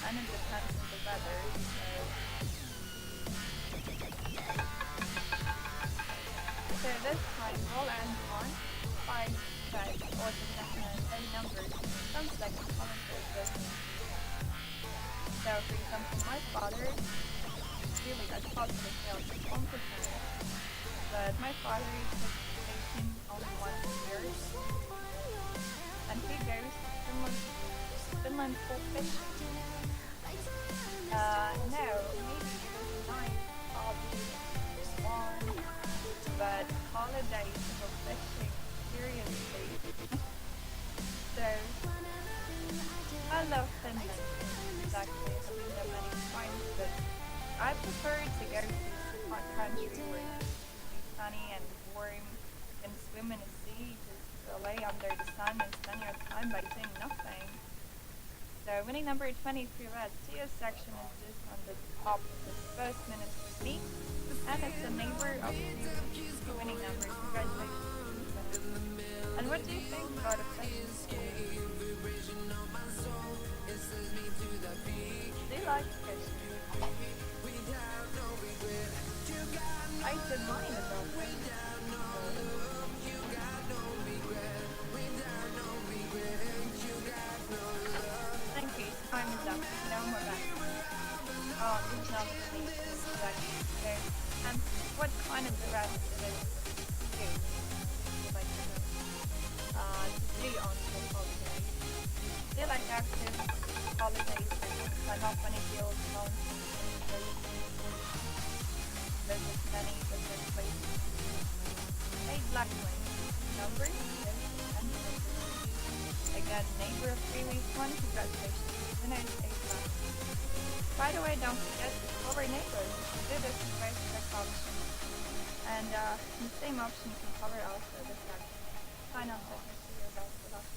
And it depends on the weather. So this time we'll end on 5, 5, or any numbers. Sounds like a common business. So for example, my father really got positive sales complicated. But my father is vacation only once a year. And he goes to Finland for fishing. No, maybe it was a nice hobby, one, but holidays for fishing, seriously. So, I love Finland. Exactly, I've been there many times, but I prefer to go to a hot country where it's sunny and warm and swim in the sea, just lay under the sun and spend your time by doing nothing. So winning number 23 red, CS section is just on the top of the first minute with me, and it's the neighbor of the winning numbers. Congratulations. And what do you think about the place? Do you like fish? I did mine about Thank you, time is up. No more back. Oh, it's not me. Okay. And what kind of the rest is it do? Like to do on the holiday? Do you like active holidays? Like not when it feels lonesome. Visit many different places. Hey, Blackwing. Number 6 and again, neighbor of 3 weeks 1. Congratulations. Winner is 8 Black. By the way, don't forget to cover neighbors. Do this in Facebook option. And the same option you can cover also this time. Sign up so you can see your best of luck.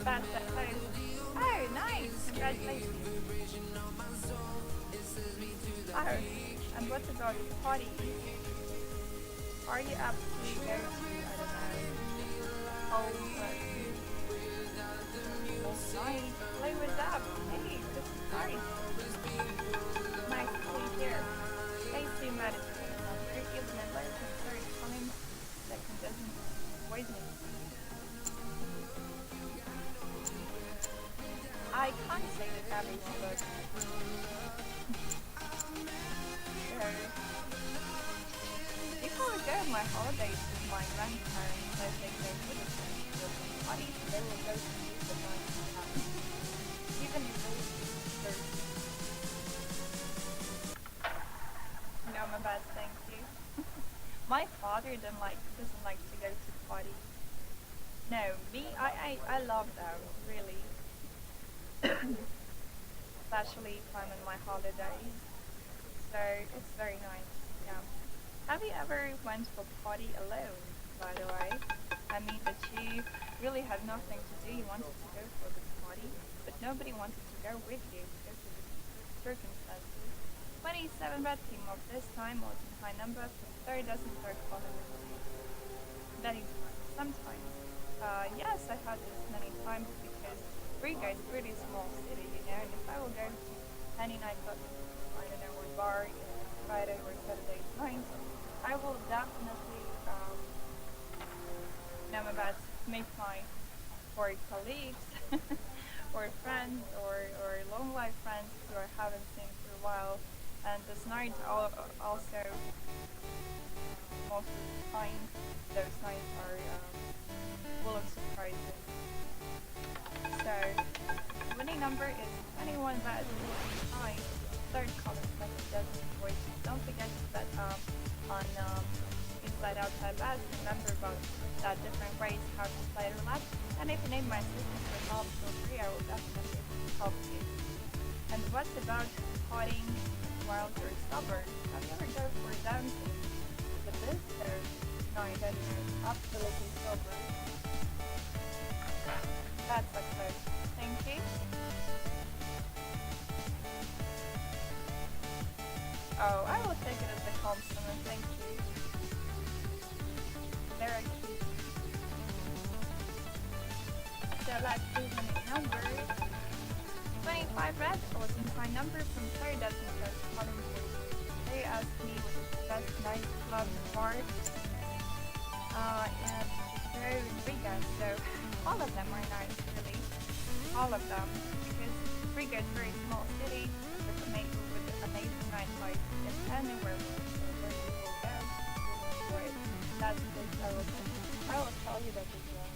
That's that place. Oh, nice! Congratulations. Oh, and what about your party? Are you absolutely going to, I don't know, hold night, play with that? Hey, this is nice. Nice to be here. Hey, see medicine. Even in less than 30 times, that doesn't avoid me. I can't say that everyone looks. People would go on my holidays with my grandparents, I think they would have been parties, they will go to use the night time. Even if they were no, my bad, thank you. My father doesn't like to go to parties. No, me, I love them, really. Especially if I'm in my holidays. So it's very nice, yeah. Have you ever went for a party alone, by the way? I mean that you really had nothing to do, you wanted to go for this party, but nobody wanted to go with you because of the circumstances. 27 red team of this time was a high number, 30 doesn't start following with you. That is sometimes. Yes, I had this many times because Riga is a pretty small city, you know, and if I will go to any nightclub, I don't know, or bar Friday or Saturday night, I will definitely meet my or colleagues or friends or long life friends who I haven't seen for a while. And this night also most of the time those nights are full of surprises. So winning number is 21 bet 5. Third color message doesn't voice. Don't forget to bet on inside outside bets. Remember about different ways how to play roulette. And if you need my assistance for help, feel free. I will definitely help you. And what about partying while you're stubborn? Have you ever go for dancing with this? No, you don't know. Absolutely sober. That's success. Thank you. Oh, I will take it as a compliment, thank you. Very cute. So let's do the number. 25 red was a high number from Terry Desmond as calling for. They asked me what is the best nightclub bar in Riga, so all of them are nice, really. All of them, because Riga is a very small city with amazing nightlife. If anywhere where you will go, you will enjoy it. That's this I will tell you that as well.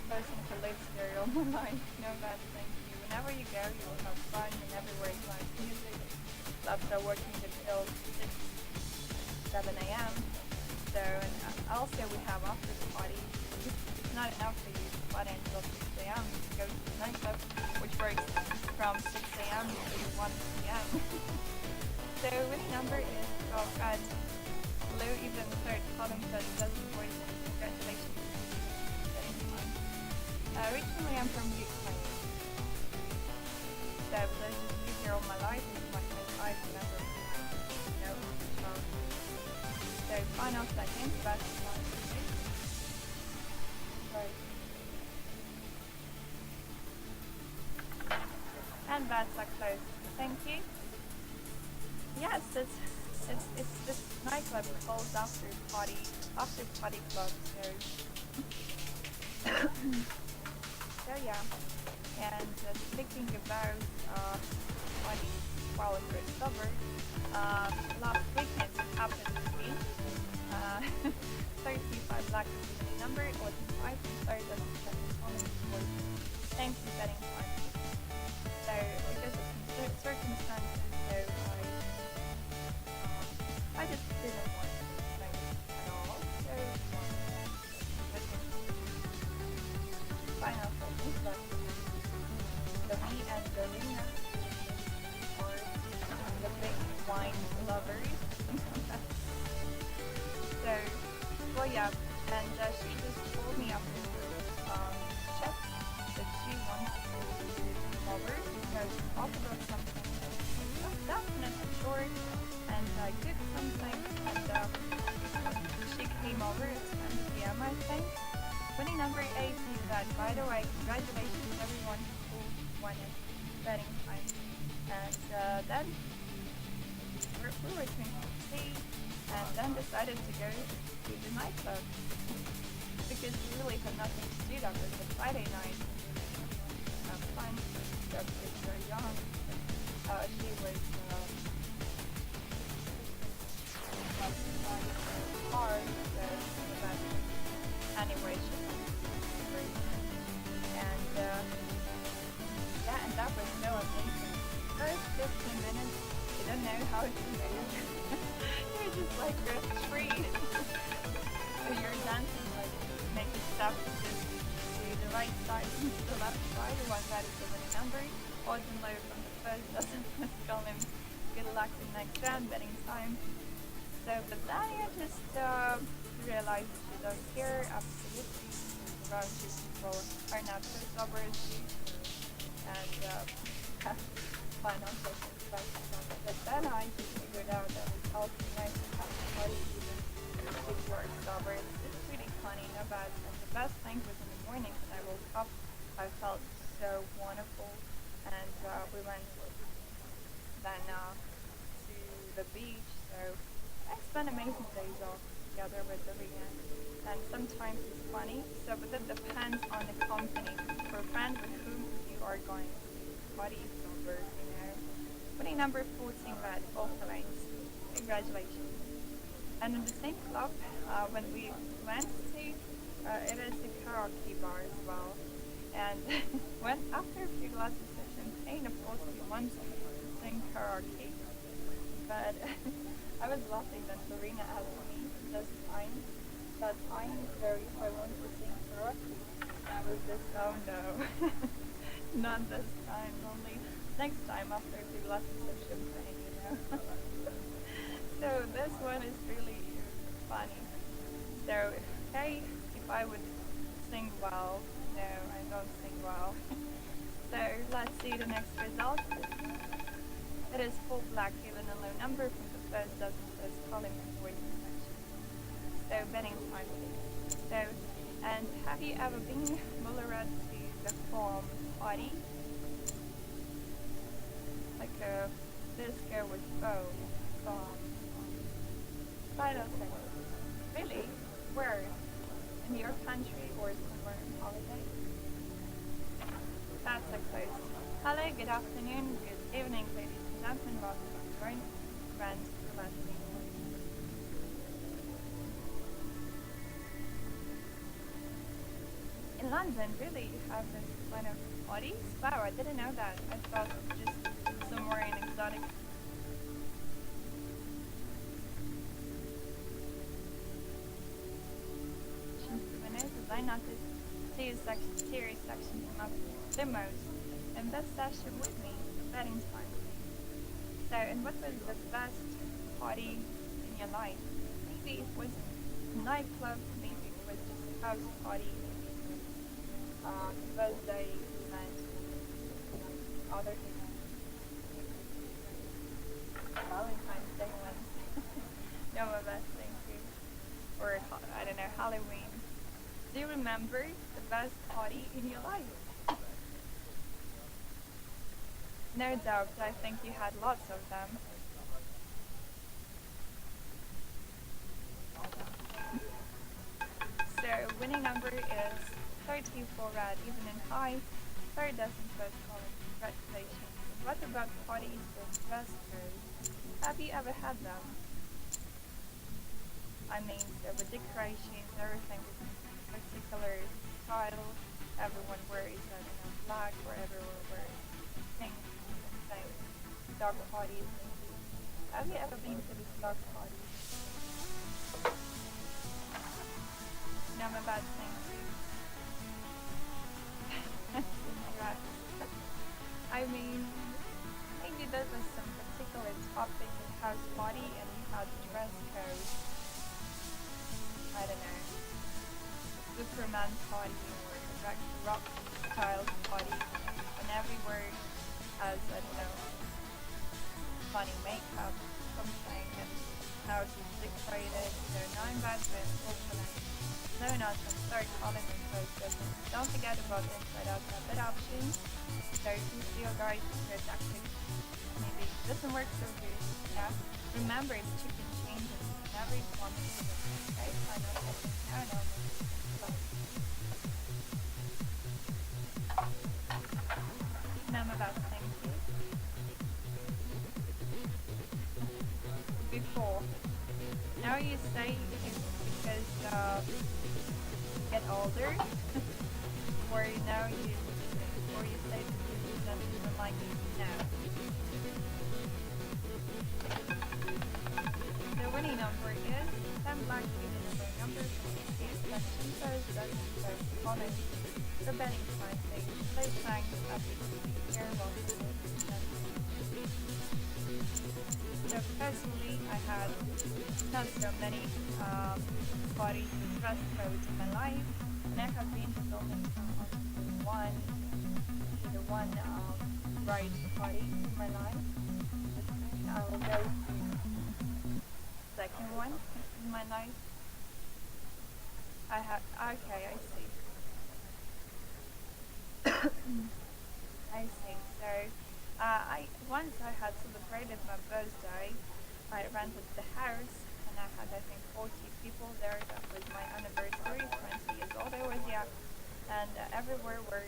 Person who lives here all my life, no bad thank you. Whenever you go, you will have fun, and everywhere is nice music. Clubs are working until 7 a.m. So, and also we have after parties. It's not enough for you to party until 6 a.m. You go to the nightclub, which works from 6 a.m. to 1 p.m. So winning number is 12 red. Blue even third column that doesn't voice. Congratulations. Originally I'm from Ukraine. So I've lived here all my life, and my life remember, you know, final second, best one. Right. And best are closed. Thank you. Yes, it's this nightclub called After Party Club. So yeah. And speaking about party while in Christopher, last weekend it happened to be 35 Black is the number, or 5, sorry, that's the only thank you betting time. So because of some circumstances, so I just didn't want to play at all. So final seconds left. So me and Dorina are the big wine lovers. So, well yeah, and she just told me after chat that she wants to come over because talk about something definitely short and cook something, and she came over at 10 p.m. I think. Winning number 8 is that, by the way, congratulations everyone who won it, betting time. And then we were drinking tea and then decided to go to the nightclub because we really had nothing to do. That was a Friday night. Have fun. That was very young. She was hard, but anyway, she was great. And yeah, and that was so amazing. First 15 minutes, you don't know how to move. You're just like you're free. So you're dancing, like making stuff just to the right side, to the left side, the one that is the winning number. Odds and low from the first doesn't call him good luck in next round, betting time. So, but then I just realized that she don't care, absolutely. Around two people are not so sober as she. And final session. But then I just figured out that it's also nice to have a party even if you are sober. It's really funny, no bad. And the best thing was in the morning when I woke up, I felt so wonderful. And we went then to the beach. So I spent amazing days off together with Dorina. And sometimes it's funny, so but that depends on the company. For friends with whom you are going to party sober, you know. Winning number 14 red, all lanes. Congratulations. And in the same club, when we went to, it is a karaoke bar as well. And when after a few glasses of champagne, of course, we want to sing karaoke. But I was laughing that Dorina asked me this time that time, so if I want to sing karaoke, I was just, oh no, not this time, only next time after a few glasses of champagne, you know. So this one is really funny. So, hey, if I would sing well, no, I don't sing well. So let's see the next result. It is full black, given a low number from the first dozen says calling and voice section. So betting time, please. So, and have you ever been Mullera to the prom party? Like a disco with foam. Final second. Really? Where? In your country or somewhere on holiday? That's a close. Hello, good afternoon, good evening, ladies and gentlemen. Welcome to join friends for Leslie. In London, really, you have this kind of parties? Wow, I didn't know that. I thought just somewhere in exotic. I noticed serious section came up the most, and that session with me, betting time. So, and what was the best party in your life? Maybe it was a nightclub, maybe it was just a house party, maybe it was birthday event, other events. Valentine's Day one. No, my best, thank you. Halloween. Do you remember the best party in your life? No doubt, I think you had lots of them. So winning number is 30 for red, even in high. 3rd doesn't first column. Congratulations. What about parties with dress code? Have you ever had them? I mean, there were decorations, everything with particular style. Everyone wears, I don't know, black, or everyone wears pink, something. Dog parties. Have you ever been to this dog party? No, I'm about thing. Right. I mean, maybe there was some particular topic in house party and you had dress code. I don't know. Superman party or a rock style party. And everywhere has, I don't know, funny makeup, something, and house is decorated. So now I'm back with opening. No, not some start calling and post. Don't forget about inside out bit options. So if you feel guys your tactic maybe doesn't work so good, yeah. Remember the chicken changes in every form of the okay? I know. Now I'm about to think before. Now you say it's because you get older, or now you say because you don't even like it now. The winning number is 10 black units for number 58 Chimpos, that's the comment. The betting time they play tanks at the here while so personally I had not so many parties with dress codes in my life, and I have been to only one bride party in my life. I will go to second one in my life. Okay, I see. I see. So, once I had celebrated my birthday, I rented the house, and I had I think 40 people there. That was my anniversary, 20 years old I was, yeah. And everywhere where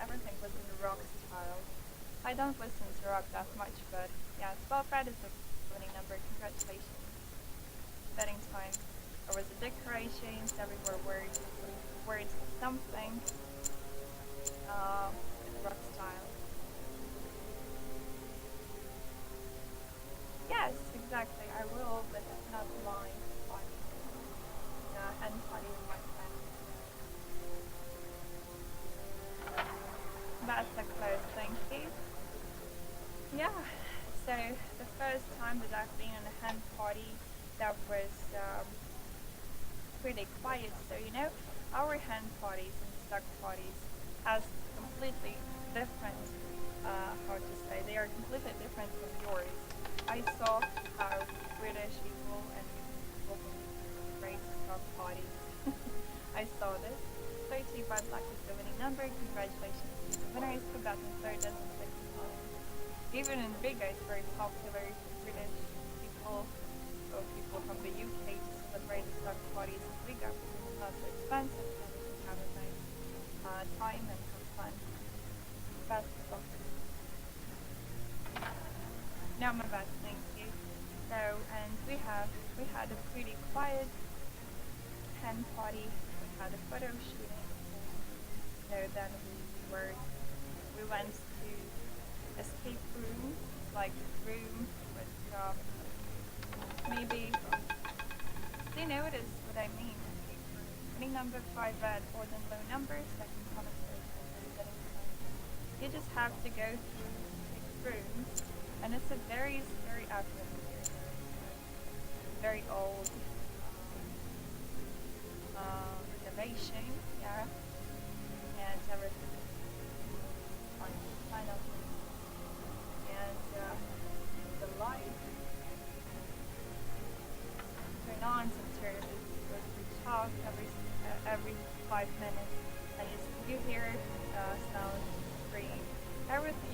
everything was in the rock style. I don't listen to rock that much, but yeah, 12 red is a winning number. Congratulations. Betting time. There was a decorations everywhere where it's something in rock style. Yes, exactly. I will, but it's not my party. And party with my friends. That's a close, thank you. Yeah, so the first time that I've been in a hen party, that was pretty quiet. So you know, our hen parties and stuck parties has completely different, how to say, they are completely different from yours. I saw how British people and people great stuck parties. I saw this. 35 black is the winning number. Congratulations to the winner. Is forgotten third and second time. Even in Riga, it's very popular for British people or people from the UK to celebrate the stock parties in Riga because it's not so expensive and you can have a nice time and have fun. Best of luck. Now I'm about to thank you. So, and we had a pretty quiet hen party. We had a photo shooting. So then we went to escape room, like room with maybe they notice what I mean. Escape room. Any number 5 red or than low number, second comment. You just have to go through escape rooms, and it's a very scary atmosphere. Very old renovation, yeah, and everything on final and the light turn on, some turn it goes to talk every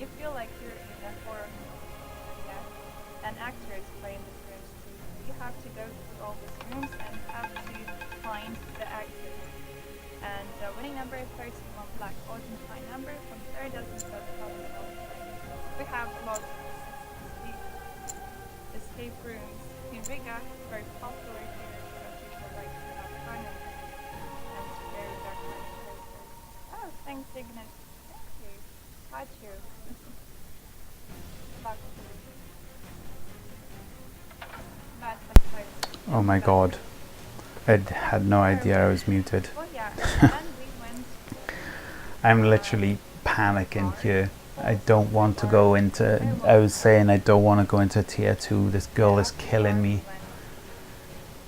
you feel like you're in a horror movie. Yeah. And actors play in these rooms too. You have to go through all these rooms and have to find the actors. And winning number is 31 black. Argentine number from third doesn't go to we have a lot of escape rooms in Riga, very popular here because people like to have fun and very dark places. Oh, thanks, Ignis. Thank you. Got you. Back to Bad subtitles. Oh my god. I had no idea I was muted. Oh yeah, and we went. I'm literally panicking here. I don't want to go into, I was saying I don't want to go into tier 2. This girl is killing me.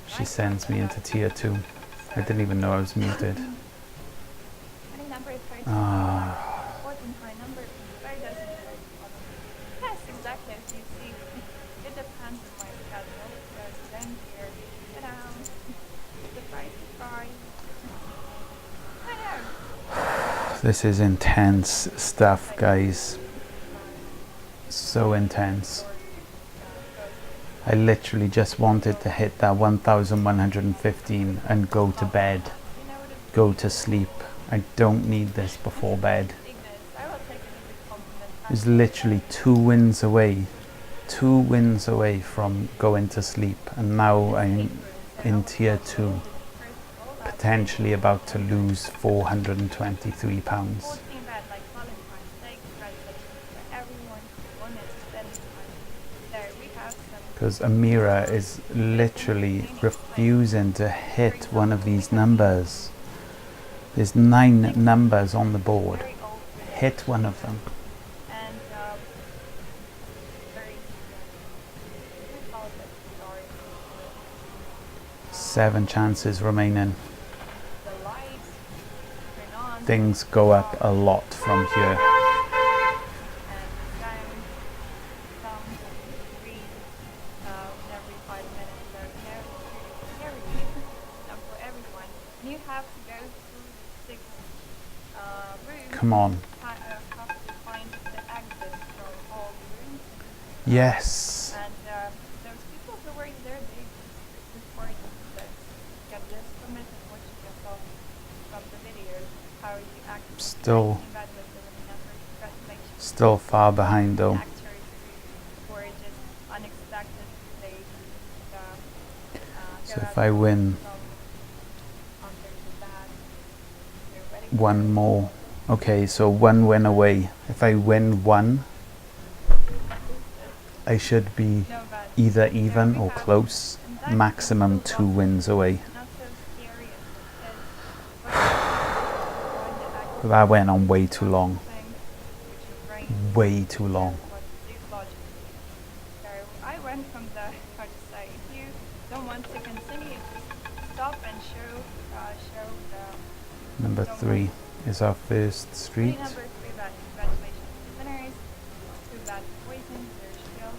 She sends me into tier 2. I didn't even know I was muted. Winning number is 30. Ah, Argentine number very doesn't go to yes, exactly. As you see, it depends on my schedule. Because then here, sit down, surprise. I know. this is intense stuff, guys. So intense. I literally just wanted to hit that 1115 and go to bed. Go to sleep. I don't need this before bed. It's literally 2 wins away. 2 wins away from going to sleep. And now I'm in tier 2. Potentially about to lose £423. Because Amira is literally refusing to hit one of these numbers. There's 9 numbers on the board. Hit one of them. 7 chances remaining. Things go up a lot from here. Come on. Yes. And those people who were there, they before you get this from it and watching yourself from the videos, how you actually Still far behind though. actors who were just unexpected. They So if I win one more. Okay, so 1 win away. If I win 1, I should be either even or close. Maximum 2 wins away. That went on way too long. Way too long. I went from the how to say, if you don't want to continue, just stop and show the Number 3 is our first street. Number 3 bad, congratulations winners. 2 bad poison, there's shield,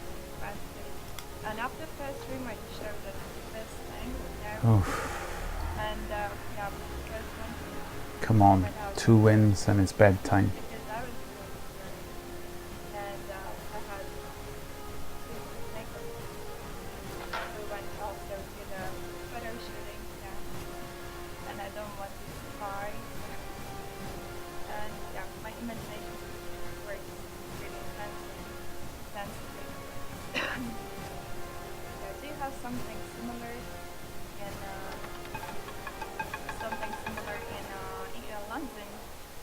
and after first room I just showed that this thing, Oof. and yeah, first one. Come on, 2 wins and it's bedtime. Because I was really scared, and I had 2 makeup. We went also to the photo shooting, yeah, and I don't want to spy. And yeah, my imagination works really intensely. Yeah, do you have something similar in London?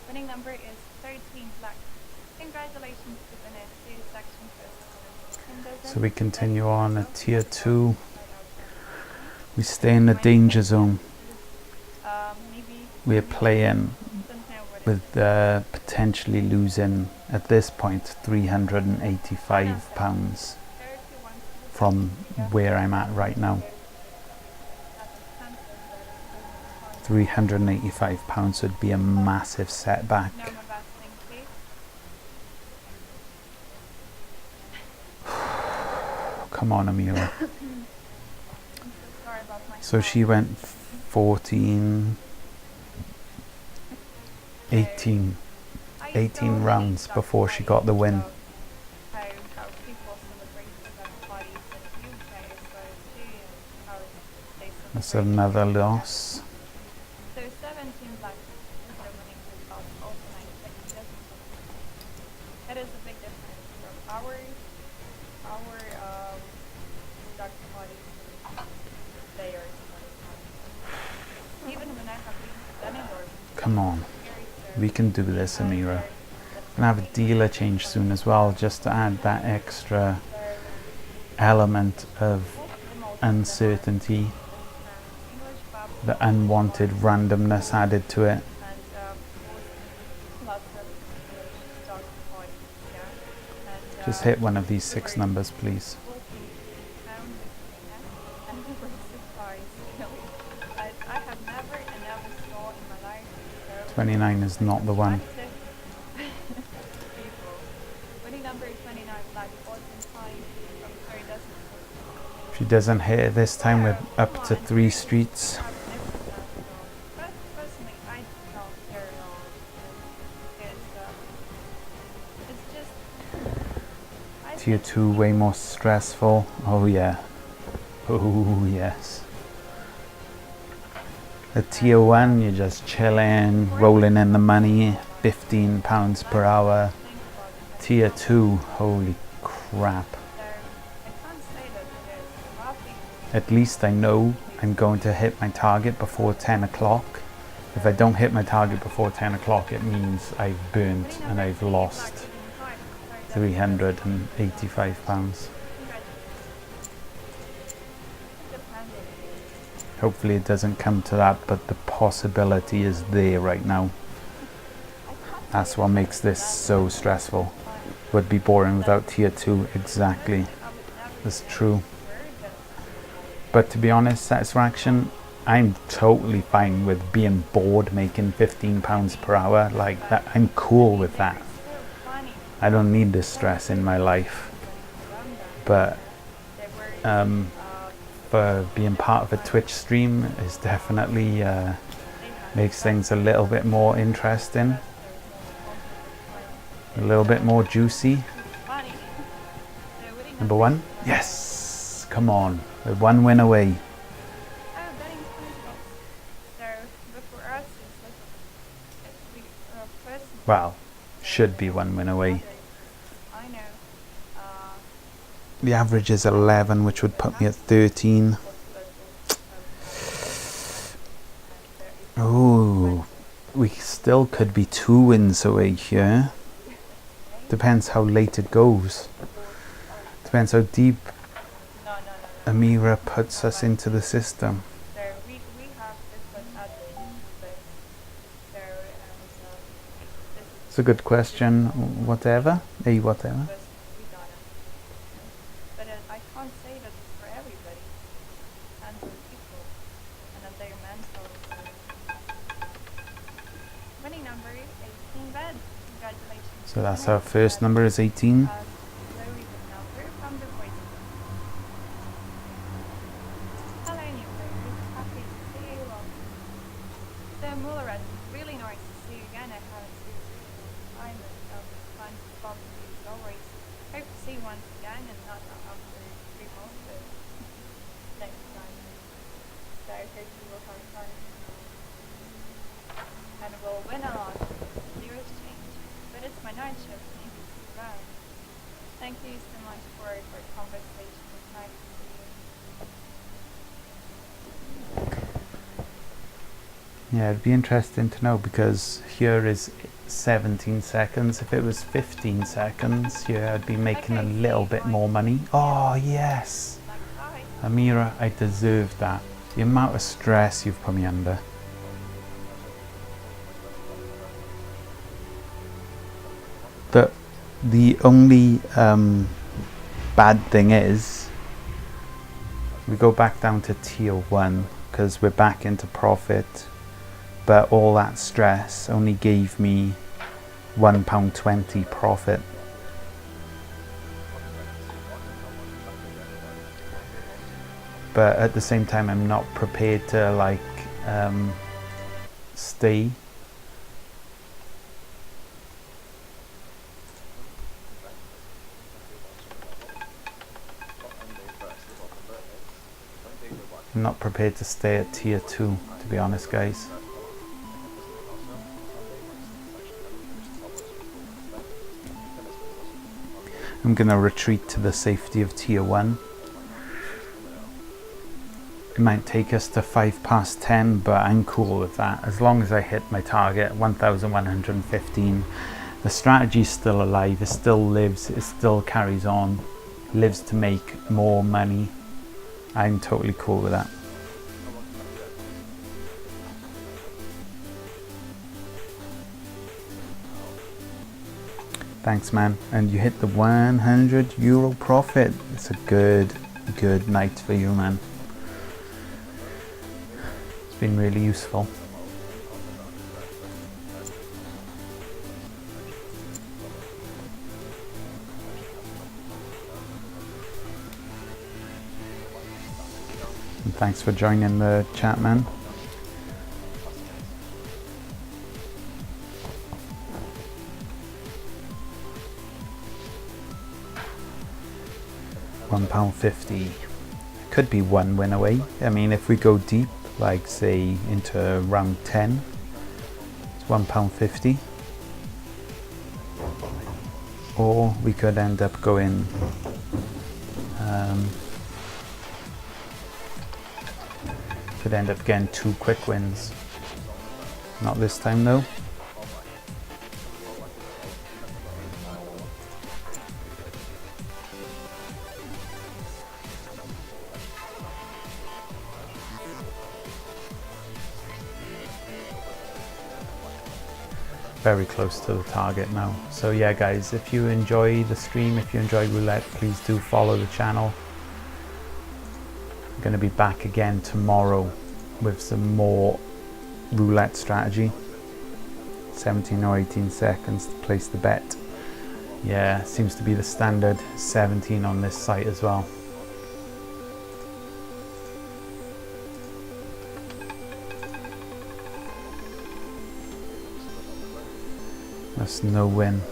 Winning number is 13 black. Congratulations to the next 2 section first. So we continue on at tier 2. We stay in the danger zone. Maybe We're playing sometime with potentially losing at this point £385 from where I'm at right now. £385 would be a massive setback. Come on, Amira. So she went 14, 18. 18 rounds before she got the win. How people celebrate the parties in the UK as well too, and how they That's celebrate. another loss. So 17 black is the winning result, also 9 seconds. That is a big difference from our dark parties and theirs. Even when I have been standing or Come on. We can do this, Amira. Gonna have a dealer change soon as well, just to add that extra element of uncertainty, the unwanted randomness added to it. Just hit one of these 6 numbers, please. I have never and never saw in my life 29 is not the one. Winning number 29, black 14 times. I'm sorry, doesn't. If she doesn't hit it this time, we're up to 3 streets. But personally, I don't care at all. It's just. I Tier think 2 way more stressful. Oh yeah. Oh yes. At tier 1 you're just chilling, rolling in the money, £15 per hour. think about it. Tier 2, holy crap. I can't say that it is roughly. At least I know I'm going to hit my target before 10 o'clock. If I don't hit my target before 10 o'clock, it means I've burnt and I've lost £385. Hopefully it doesn't come to that, but the possibility is there right now. That's what makes this so stressful. Would be boring without tier 2, exactly. That's true. But to be honest, satisfaction, I'm totally fine with being bored making £15 per hour. Like that, I'm cool with that. I don't need this stress in my life. But for being part of a Twitch stream is definitely makes things a little bit more interesting, a little bit more juicy. Number 1, yes, come on, we're 1 win away. Well, should be 1 win away. I know. The average is 11, which would put me at 13. Oh, we still could be 2 wins away here. Depends how late it goes. Depends how deep Amira puts us into the system. We have different admins, but there It's a good question. Whatever. Whatever. But I can't say that it's for everybody. Depends on people and on their mental. Winning number is 18 bed. Congratulations. So that's our first number is 18. Very good number from the voice. Hello, new players. Happy to see you all. So, Mullarat, really nice to see you again. I haven't seen you in a time, and fun to talk to you as always. Hope to see you once again, and not after 3 months, but next time. So, I hope you will have fun. And we'll win a lot. Zero exchange. But it's my night shift, and you can see around. Thank you so much for conversation. It's nice to see you. Yeah, it'd be interesting to know, because here is 17 seconds. If it was 15 seconds, yeah, I'd be making a little bit more money. Oh, yes. Hi. Amira, I deserve that. The amount of stress you've put me under. The only bad thing is we go back down to tier 1 because we're back into profit, but all that stress only gave me £1.20 profit. But at the same time, I'm not prepared to like stay I'm not prepared to stay at tier 2, to be honest, guys. I'm gonna retreat to the safety of tier 1. It might take us to 5 past 10, but I'm cool with that. As long as I hit my target, 1,115. The strategy's still alive, it still lives, it still carries on. Lives to make more money. I'm totally cool with that. Thanks, man. And you hit the €100 profit. It's a good night for you, man. It's been really useful. And thanks for joining the chat, man. £1.50. Could be one win away. I mean, if we go deep, like say into round 10, it's £1.50. Or we could end up going could end up getting 2 quick wins. Not this time though. Very close to the target now. So yeah, guys, if you enjoy the stream, if you enjoy roulette, please do follow the channel. I'm going to be back again tomorrow with some more roulette strategy. 17 or 18 seconds to place the bet. Yeah, seems to be the standard 17 on this site as well. That's no win.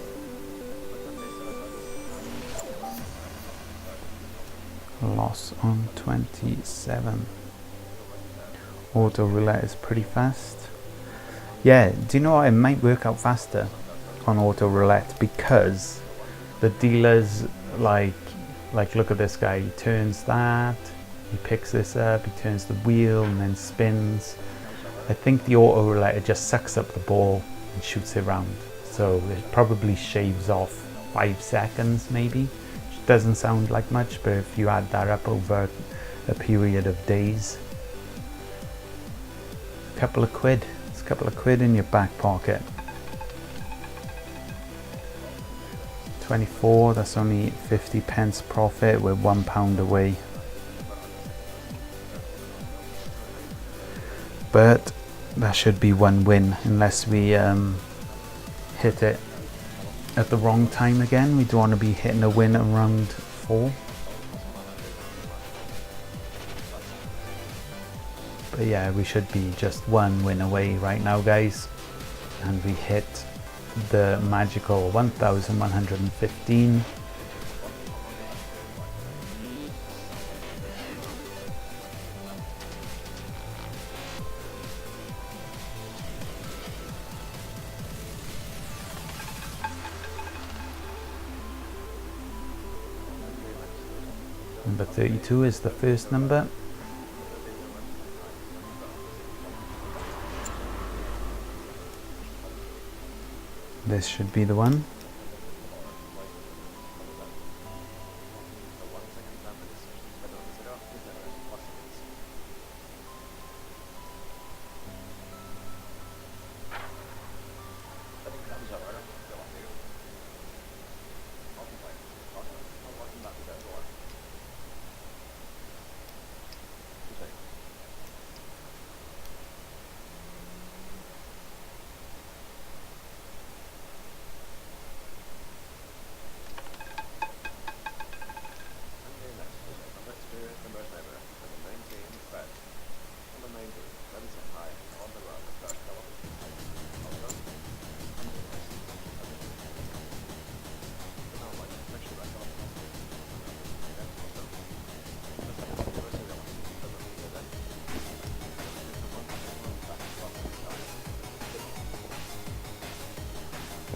Loss on 27. Auto roulette is pretty fast. Yeah, do you know what? It might work out faster on auto roulette because the dealers like look at this guy. He turns that, he picks this up, he turns the wheel and then spins. I think the auto roulette, it just sucks up the ball and shoots it around. So it probably shaves off 5 seconds maybe, which doesn't sound like much, but if you add that up over a period of days, a couple of quid, it's a couple of quid in your back pocket. 24, that's only 50 pence profit, we're £1 away. But that should be one win unless we hit it at the wrong time again. We don't want to be hitting a win around 4. But yeah, we should be just one win away right now, guys, and we hit the magical 1,115. Number 32 is the first number. This should be the one.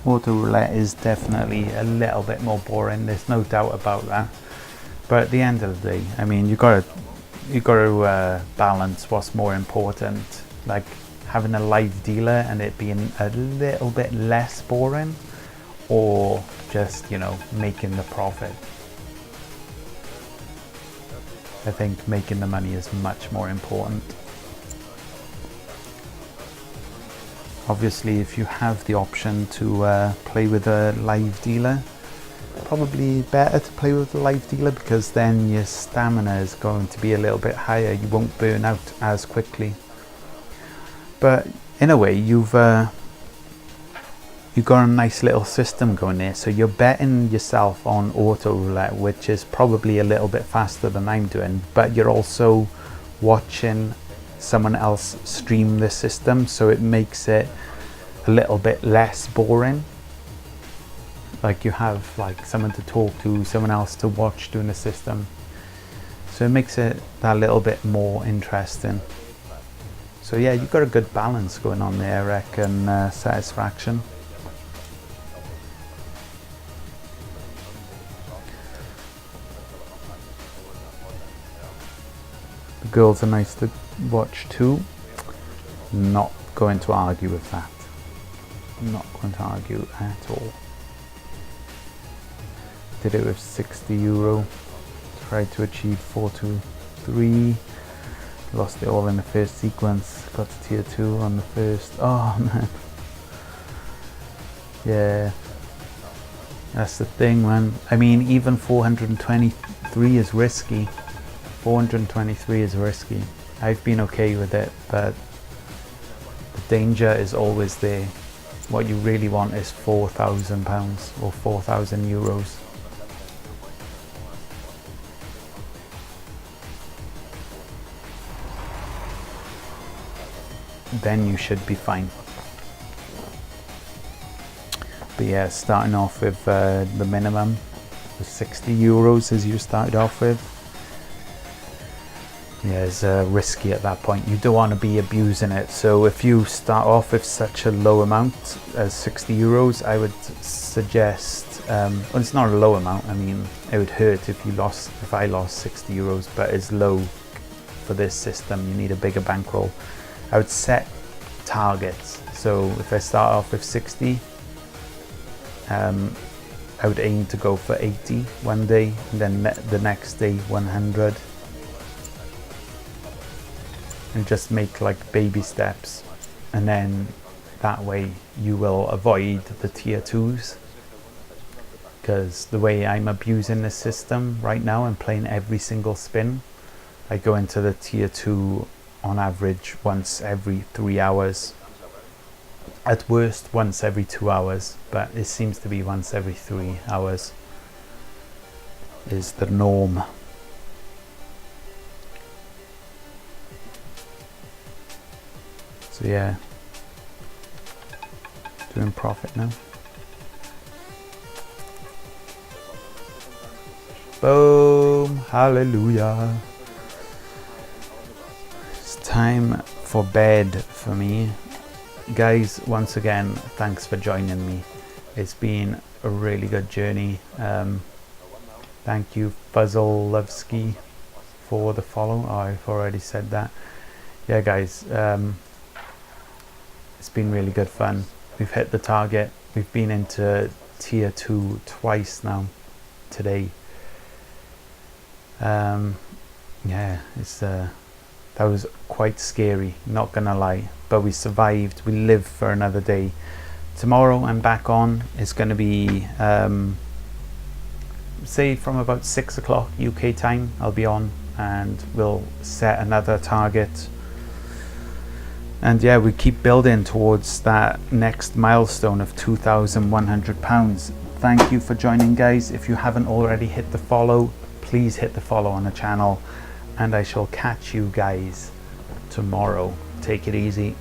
Auto roulette is definitely a little bit more boring, there's no doubt about that. But at the end of the day, I mean, you got to balance what's more important, like having a live dealer and it being a little bit less boring, or just, you know, making the profit. I think making the money is much more important. Obviously, if you have the option to play with a live dealer, probably better to play with a live dealer, because then your stamina is going to be a little bit higher. You won't burn out as quickly. But in a way, you've got a nice little system going there. So you're betting yourself on auto roulette, which is probably a little bit faster than I'm doing, but you're also watching someone else stream the system, so it makes it a little bit less boring. Like you have like someone to talk to, someone else to watch doing the system, so it makes it that little bit more interesting. So yeah, you've got a good balance going on there, I reckon. Satisfaction. The girls are nice to watch too. Not going to argue with that. Not going to argue at all. Did it with €60. Tried to achieve 423. Lost it all in the first sequence. Got to tier 2 on the first. Oh man. Yeah. That's the thing, man. I mean, even 423 is risky. 423 is risky. I've been okay with it, but the danger is always there. What you really want is £4,000 or €4,000. Then you should be fine. But yeah, starting off with the minimum was €60 as you started off with. Yeah, it's risky at that point. You don't want to be abusing it. So if you start off with such a low amount as €60, I would suggest, well, it's not a low amount. I mean, it would hurt if I lost €60, but it's low for this system. You need a bigger bankroll. I would set targets. So if I start off with 60, I would aim to go for 80 one day, and then the next day 100. And just make like baby steps, and then that way you will avoid the tier 2s, because the way I'm abusing this system right now, I'm playing every single spin. I go into the tier 2 on average once every 3 hours, at worst once every 2 hours, but it seems to be once every 3 hours is the norm. So yeah, doing profit now. Boom, hallelujah. It's time for bed for me. Guys, once again, thanks for joining me. It's been a really good journey. Thank you, Fuzzlelovsky, for the follow. Oh, I've already said that. Yeah, guys, it's been really good fun. We've hit the target. We've been into tier 2 twice now today. Yeah, it's that was quite scary, not gonna lie, but we survived. We lived for another day. Tomorrow I'm back on. It's gonna be say from about 6 o'clock UK time. I'll be on and we'll set another target. And yeah, we keep building towards that next milestone of £2,100. Thank you for joining, guys. If you haven't already hit the follow, please hit the follow on the channel, and I shall catch you guys tomorrow. Take it easy.